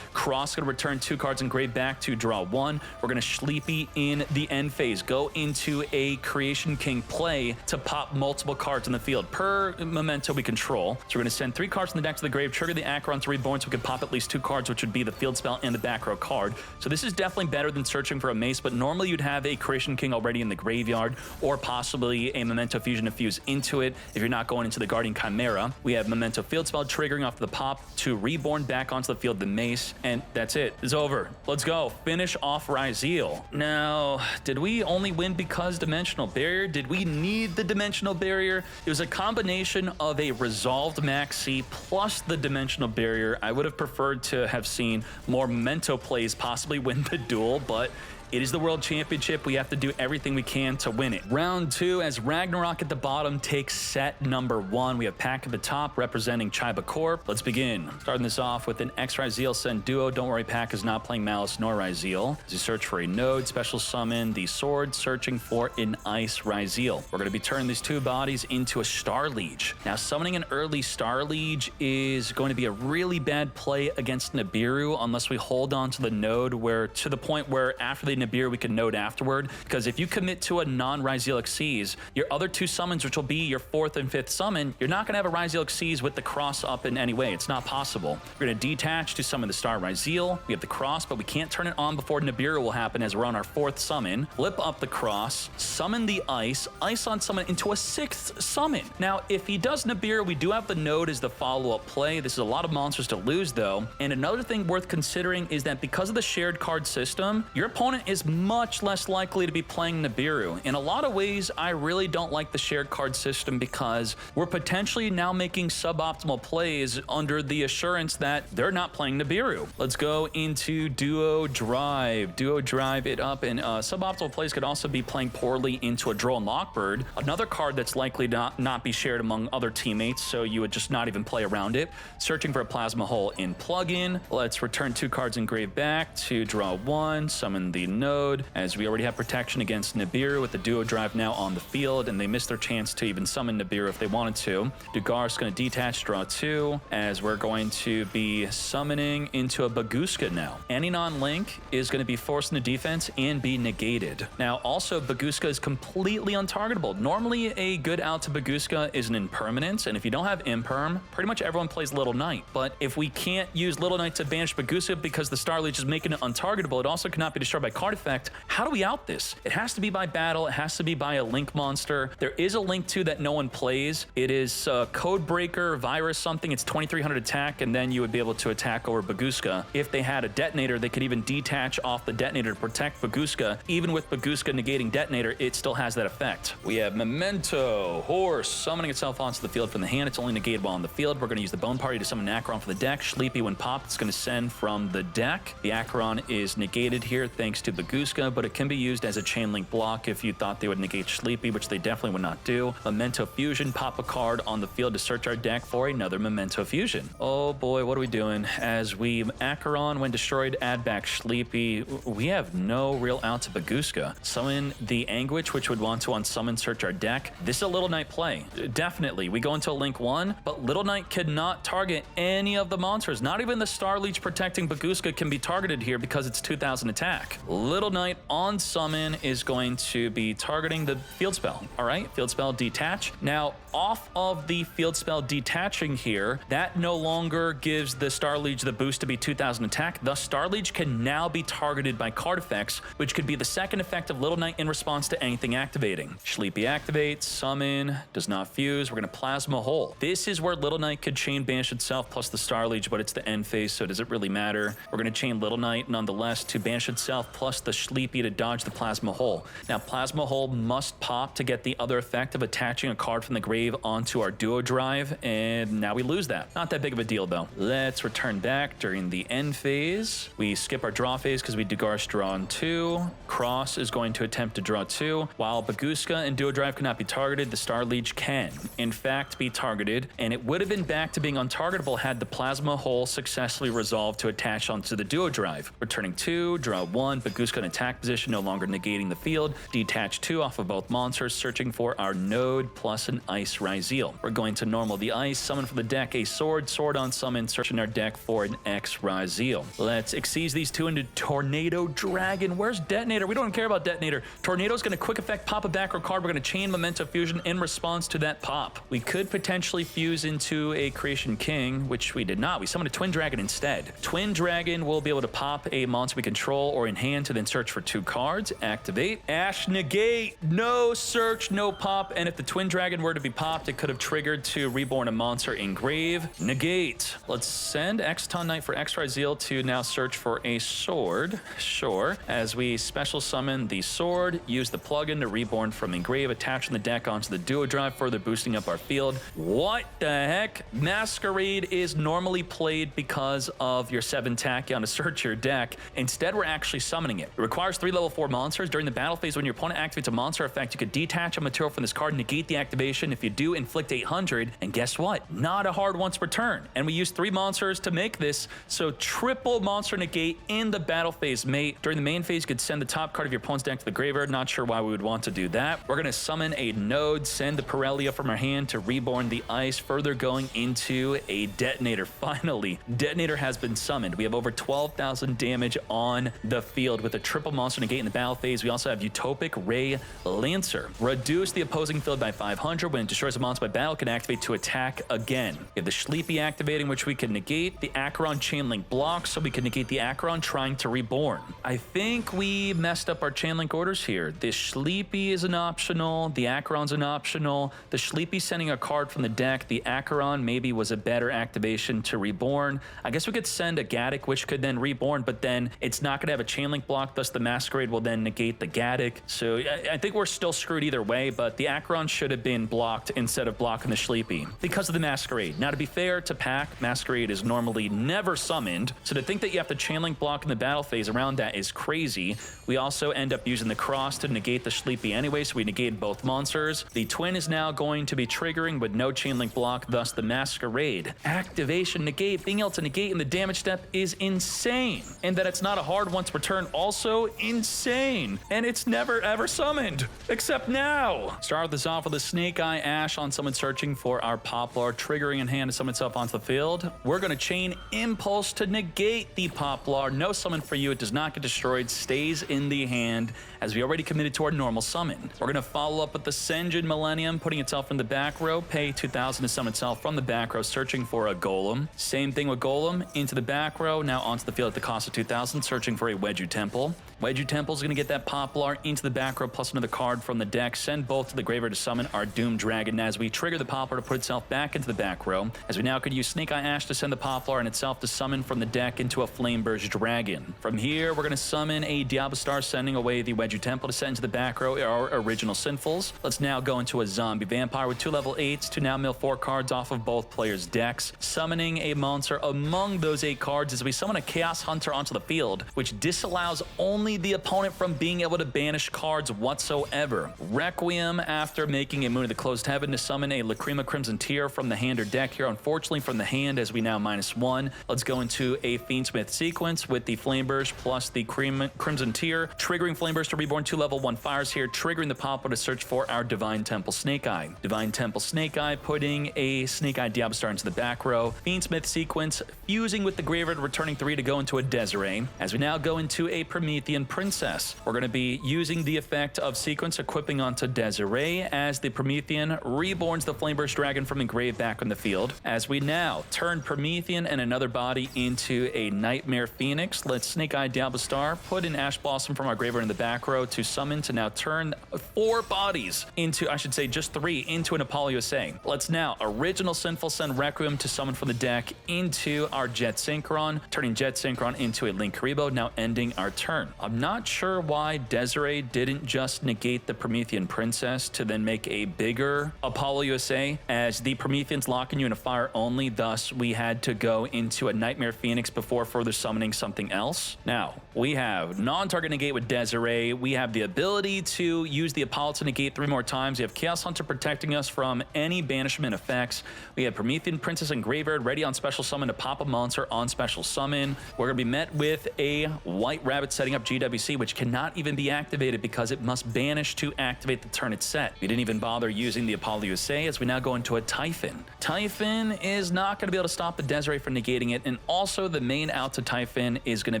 Cross going to return 2 cards engraved back to draw 1. We're going to Sleepy in the end phase. Go into a Creation King play to pop multiple cards in the field per memento we control. So we're going to send 3 cards from the deck to the grave, trigger the Acheron to reborn so we can pop at least 2 cards, which would be the field spell and the back row card. So this is definitely better than searching for a Mace, but normally you'd have a Creation King already in the graveyard or possibly a Memento Fusion to fuse into it if you're not going into the Guardian Chimera. We have Memento Field Spell triggering off the pop to reborn back onto the field the Mace. And that's it. It's over. Let's go. Finish off Ryzeal. Now, did we only win because Dimensional Barrier? Did we need the Dimensional Barrier? It was a combination of a resolved Maxi plus the Dimensional Barrier. I would have preferred to have seen more Memento plays possibly win the duel, but it is the World Championship. We have to do everything we can to win it. Round 2, as Ragnarok at the bottom takes set number 1. We have Pack at the top representing Chiba Corp. Let's begin. Starting this off with an X-Ryzeal Send Duo. Don't worry, Pack is not playing Maliss nor Ryzeal. As you search for a node, special summon the Sword, searching for an Ice Ryzeal. We're going to be turning these 2 bodies into a Star Liege. Now, summoning an early Star Liege is going to be a really bad play against Nibiru unless we hold on to the node to the point where after the Nibiru we can node afterward, because if you commit to a non-Ryzeal Xyz, your other 2 summons, which will be your 4th and 5th summon, you're not going to have a Ryzeal Xyz with the cross up in any way. It's not possible. We're going to detach to summon the Star Ryzeal. We have the cross, but we can't turn it on before Nibiru will happen as we're on our 4th summon. Flip up the cross, summon the Ice on summon into a 6th summon. Now, if he does Nibiru, we do have the node as the follow-up play. This is a lot of monsters to lose, though. And another thing worth considering is that because of the shared card system, your opponent is much less likely to be playing Nibiru. In a lot of ways, I really don't like the shared card system because we're potentially now making suboptimal plays under the assurance that they're not playing Nibiru. Let's go into Duo Drive. Duo Drive it up, and suboptimal plays could also be playing poorly into a Droll and Lockbird, another card that's likely to not be shared among other teammates, so you would just not even play around it. Searching for a Plasma Hole in plugin. Let's return 2 cards engraved back to draw 1, summon the node, as we already have protection against Nibiru with the Duo Drive now on the field, and they missed their chance to even summon Nibiru if they wanted to. Dugar's going to detach, draw 2, as we're going to be summoning into a Baguska now. Any non-link is going to be forced into defense and be negated. Now, also, Baguska is completely untargetable. Normally, a good out to Baguska is an impermanence, and if you don't have imperm, pretty much everyone plays Little Knight. But if we can't use Little Knight to banish Baguska because the Star Leech is making it untargetable, it also cannot be destroyed by card effect. How do we out this? It has to be by battle. It has to be by a link monster. There is a link too that no one plays. It is Codebreaker, Virus something. It's 2300 attack, and then you would be able to attack over Baguska. If they had a detonator, they could even detach off the detonator to protect Baguska. Even with Baguska negating detonator, it still has that effect. We have Memento, Horse, summoning itself onto the field from the hand. It's only negated while on the field. We're going to use the Bone Party to summon an Acheron for the deck. Sleepy when popped, it's going to send from the deck. The Acheron is negated here thanks to Baguska, but it can be used as a chain link block if you thought they would negate Sleepy, which they definitely would not do. Memento Fusion, pop a card on the field to search our deck for another Memento Fusion. Oh boy, what are we doing? As we Acheron, when destroyed, add back Sleepy. We have no real out to Baguska. Summon the Anguish, which would want to unsummon search our deck. This is a Little Knight play. Definitely. We go into Link 1, but Little Knight cannot target any of the monsters. Not even the Star Leech protecting Baguska can be targeted here because it's 2000 attack. Little Knight on summon is going to be targeting the field spell. All right, field spell detach. Now, off of the field spell detaching here, that no longer gives the Star Leech the boost to be 2000 attack. Thus, Star Leech can now be targeted by card effects, which could be the second effect of Little Knight in response to anything activating. Sleepy activates, summon, does not fuse. We're going to Plasma Hole. This is where Little Knight could chain banish itself plus the Star Leech, but it's the end phase, so does it really matter? We're going to chain Little Knight nonetheless to banish itself plus plus the Sleepy to dodge the Plasma Hole. Now, Plasma Hole must pop to get the other effect of attaching a card from the grave onto our Duo Drive, and now we lose that. Not that big of a deal, though. Let's return back during the end phase. We skip our draw phase because we Degar's draw on 2. Cross is going to attempt to draw 2. While Baguska and Duo Drive cannot be targeted, the Star Leech can, in fact, be targeted, and it would have been back to being untargetable had the Plasma Hole successfully resolved to attach onto the Duo Drive. Returning 2, draw 1, Baguska in attack position, no longer negating the field. Detach 2 off of both monsters, searching for our Node plus an Ice Ryzeal. We're going to normal the Ice, summon from the deck a Sword, Sword on summon, searching our deck for an X Ryzeal. Let's exceed these two into Tornado Dragon. Where's Detonator? We don't care about Detonator. Tornado's going to quick effect pop a back row card. We're going to chain Memento Fusion in response to that pop. We could potentially fuse into a Creation King, which we did not. We summoned a Twin Dragon instead. Twin Dragon will be able to pop a monster we control or in hand to then search for 2 cards. Activate. Ash negate. No search, no pop. And if the Twin Dragon were to be popped, it could have triggered to reborn a monster in grave. Negate. Let's send Exton Knight for X Ryzeal to now search for a sword. Sure. As we special summon the sword, use the plugin to reborn from engrave, attaching the deck onto the Duo Drive, further boosting up our field. What the heck? Masquerade is normally played because of your 7 Tachyon to search your deck. Instead, we're actually summoning it. It requires 3 level 4 monsters. During the battle phase, when your opponent activates a monster effect, you could detach a material from this card, negate the activation. If you do, inflict 800. And guess what? Not a hard once per turn. And we use 3 monsters to make this, so triple monster negate in the battle phase, mate. During the main phase, you could send the top card of your opponent's deck to the graveyard. Not sure why we would want to do that. We're going to summon a Node, send the Pirellia from our hand to reborn the Ice, further going into a Detonator. Finally, Detonator has been summoned. We have over 12,000 damage on the field with a triple monster negate in the battle phase. We also have Utopic Ray Lancer. Reduce the opposing field by 500. When it destroys a monster by battle, it can activate to attack again. We have the Sleepy activating, which we can negate. The Acheron Chainlink blocks, so we can negate the Acheron trying to reborn. I think we messed up our Chainlink orders here. The Sleepy is an optional. The Acheron's an optional. The Sleepy sending a card from the deck. The Acheron maybe was a better activation to reborn. I guess we could send a Gaddock, which could then reborn, but then it's not going to have a Chainlink block, thus the Masquerade will then negate the Gaddock. So I think we're still screwed either way, but the Acheron should have been blocked instead of blocking the Sleepy because of the Masquerade. Now, to be fair to Pack, Masquerade is normally never summoned, so to think that you have to Chainlink block in the battle phase around that is crazy. We also end up using the Cross to negate the Sleepy anyway, so we negated both monsters. The Twin is now going to be triggering with no Chainlink block, thus the Masquerade. Activation, negate, being able to negate in the damage step is insane. And that it's not a hard once per turn, also insane. And it's never ever summoned, except now. Start this off with a Snake Eye Ash on someone searching for our Poplar, triggering in hand to summon itself onto the field. We're going to chain Impulse to negate the Poplar. No summon for you, it does not get destroyed, stays in the hand as we already committed to our normal summon. We're going to follow up with the Senjin Millennium, putting itself in the back row, pay 2,000 to summon itself from the back row, searching for a Golem. Same thing with Golem, into the back row, now onto the field at the cost of 2,000, searching for a Wedju Temple. Wedju Temple is going to get that Poplar into the back row, plus another card from the deck, send both to the graveyard to summon our Doom Dragon as we trigger the Poplar to put itself back into the back row, as we now could use Snake Eye Ash to send the Poplar and itself to summon from the deck into a Flameburst Dragon. From here, we're going to summon a Diablo Star, sending away the Wedju Temple to send into the back row our original Sinfuls. Let's now go into a Zombie Vampire with 2 level 8s to now mill 4 cards off of both players' decks, summoning a monster among those 8 cards as we summon a Chaos Hunter onto the field, which disallows only the opponent from being able to banish cards whatsoever. Requiem, after making a Moon of the Closed Heaven to summon a Lacrima Crimson Tear from the hand or deck here, unfortunately from the hand as we now -1. Let's go into a Fiendsmith sequence with the Flameburst plus the Crimson Tear, triggering Flameburst to reborn 2 level 1 fires here, triggering the Poplar to search for our Divine Temple Snake Eye. Divine Temple Snake Eye, putting a Snake Eye Diablo Star into the back row. Fiendsmith sequence, fusing with the graveyard, returning 3 to go into a Desiree. As we now go into a Promethean Princess, we're going to be using the effect of sequence, equipping onto Desiree as the Promethean reborns the Flameburst Dragon from engrave back on the field. As we now turn Promethean and another body into a Nightmare Phoenix, let's Snake Eye Diablo Star, put in Ash Blossom from our graveyard in the back row to summon to now turn 4 bodies into, I should say just 3, into an Apollo SA. Let's now original Sinful send Requiem to summon from the deck into our Jet Synchron, turning Jet Synchron into a Link Karibo, now ending our turn. I'm not sure why Desiree didn't just negate the Promethean Princess to then make a bigger Apollo USA, as the Prometheans locking you in a fire only, thus we had to go into a Nightmare Phoenix before further summoning something else. Now, we have non-target negate with Desiree. We have the ability to use the Apollo to negate 3 more times. We have Chaos Hunter protecting us from any banishment effects. We have Promethean Princess and Graveyard ready on special summon to pop a monster on special summon. We're going to be met with a White Rabbit setting up GWC, which cannot even be activated because it must banish to activate the turn it's set. We didn't even bother using the Apollo USA, as we now go into a Typhon. Typhon is not going to be able to stop the Desiree from negating it, and also the main out to Typhon is going to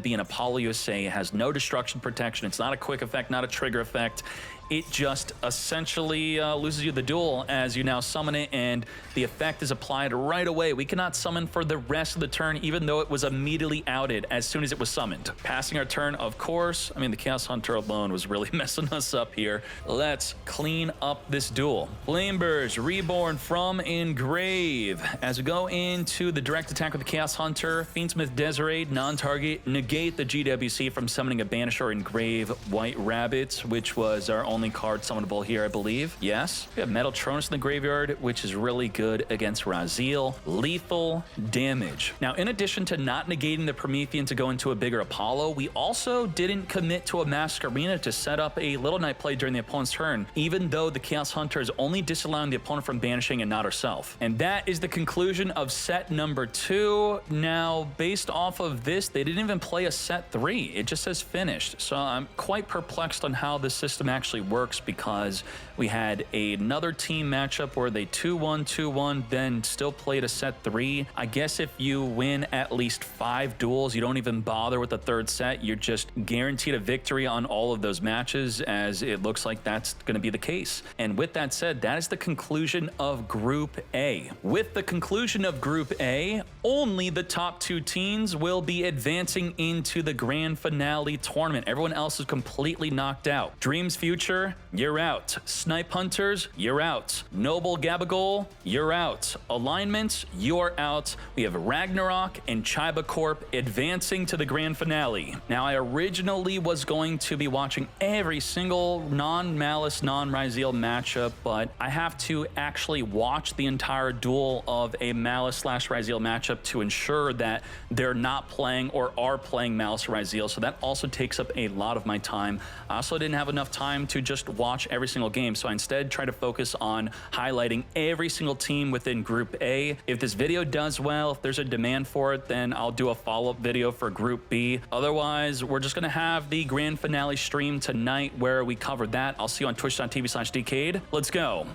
be an Apollo USA. It has no destruction protection. It's not a quick effect, not a trigger effect. It just essentially loses you the duel as you now summon it, and the effect is applied right away. We cannot summon for the rest of the turn, even though it was immediately outed as soon as it was summoned. Passing our turn, of course. I mean, the Chaos Hunter alone was really messing us up here. Let's clean up this duel. Flameburst Reborn from Engrave. As we go into the direct attack with the Chaos Hunter, Fiendsmith Desiree, non-target, negate the GWC from summoning a Banisher or Engrave White Rabbit, which was our only card summonable here, I believe. Yes. We have Metal Tronus in the graveyard, which is really good against Ryzeal. Lethal damage. Now, in addition to not negating the Promethean to go into a bigger Apollo, we also didn't commit to a Masquerena to set up a Little Knight play during the opponent's turn, even though the Chaos Hunter is only disallowing the opponent from banishing and not herself. And that is the conclusion of set number 2. Now, based off of this, they didn't even play a set 3. It just says finished. So I'm quite perplexed on how the system actually works, because we had another team matchup where they 2-1, 2-1, then still played a set 3. I guess if you win at least 5 duels, you don't even bother with the third set. You're just guaranteed a victory on all of those matches, as it looks like that's going to be the case. And with that said, that is the conclusion of Group A. With the conclusion of Group A, only the top 2 teams will be advancing into the grand finale tournament. Everyone else is completely knocked out. Dreams Future, you're out. Snipe Hunters, you're out. Noble Gabagle, you're out. Alignments, you're out. We have Ragnarok and Chiba Corp advancing to the grand finale. Now, I originally was going to be watching every single non-Maliss, non-Ryzeal matchup, but I have to actually watch the entire duel of a Maliss/Ryzeal matchup to ensure that they're not playing or are playing Maliss or Ryzeal, so that also takes up a lot of my time. I also didn't have enough time to just watch every single game, so I instead try to focus on highlighting every single team within Group A. If this video does well, if there's a demand for it, then I'll do a follow-up video for Group B. Otherwise, we're just going to have the grand finale stream tonight where we cover that. I'll see you on twitch.tv/Decade. Let's go.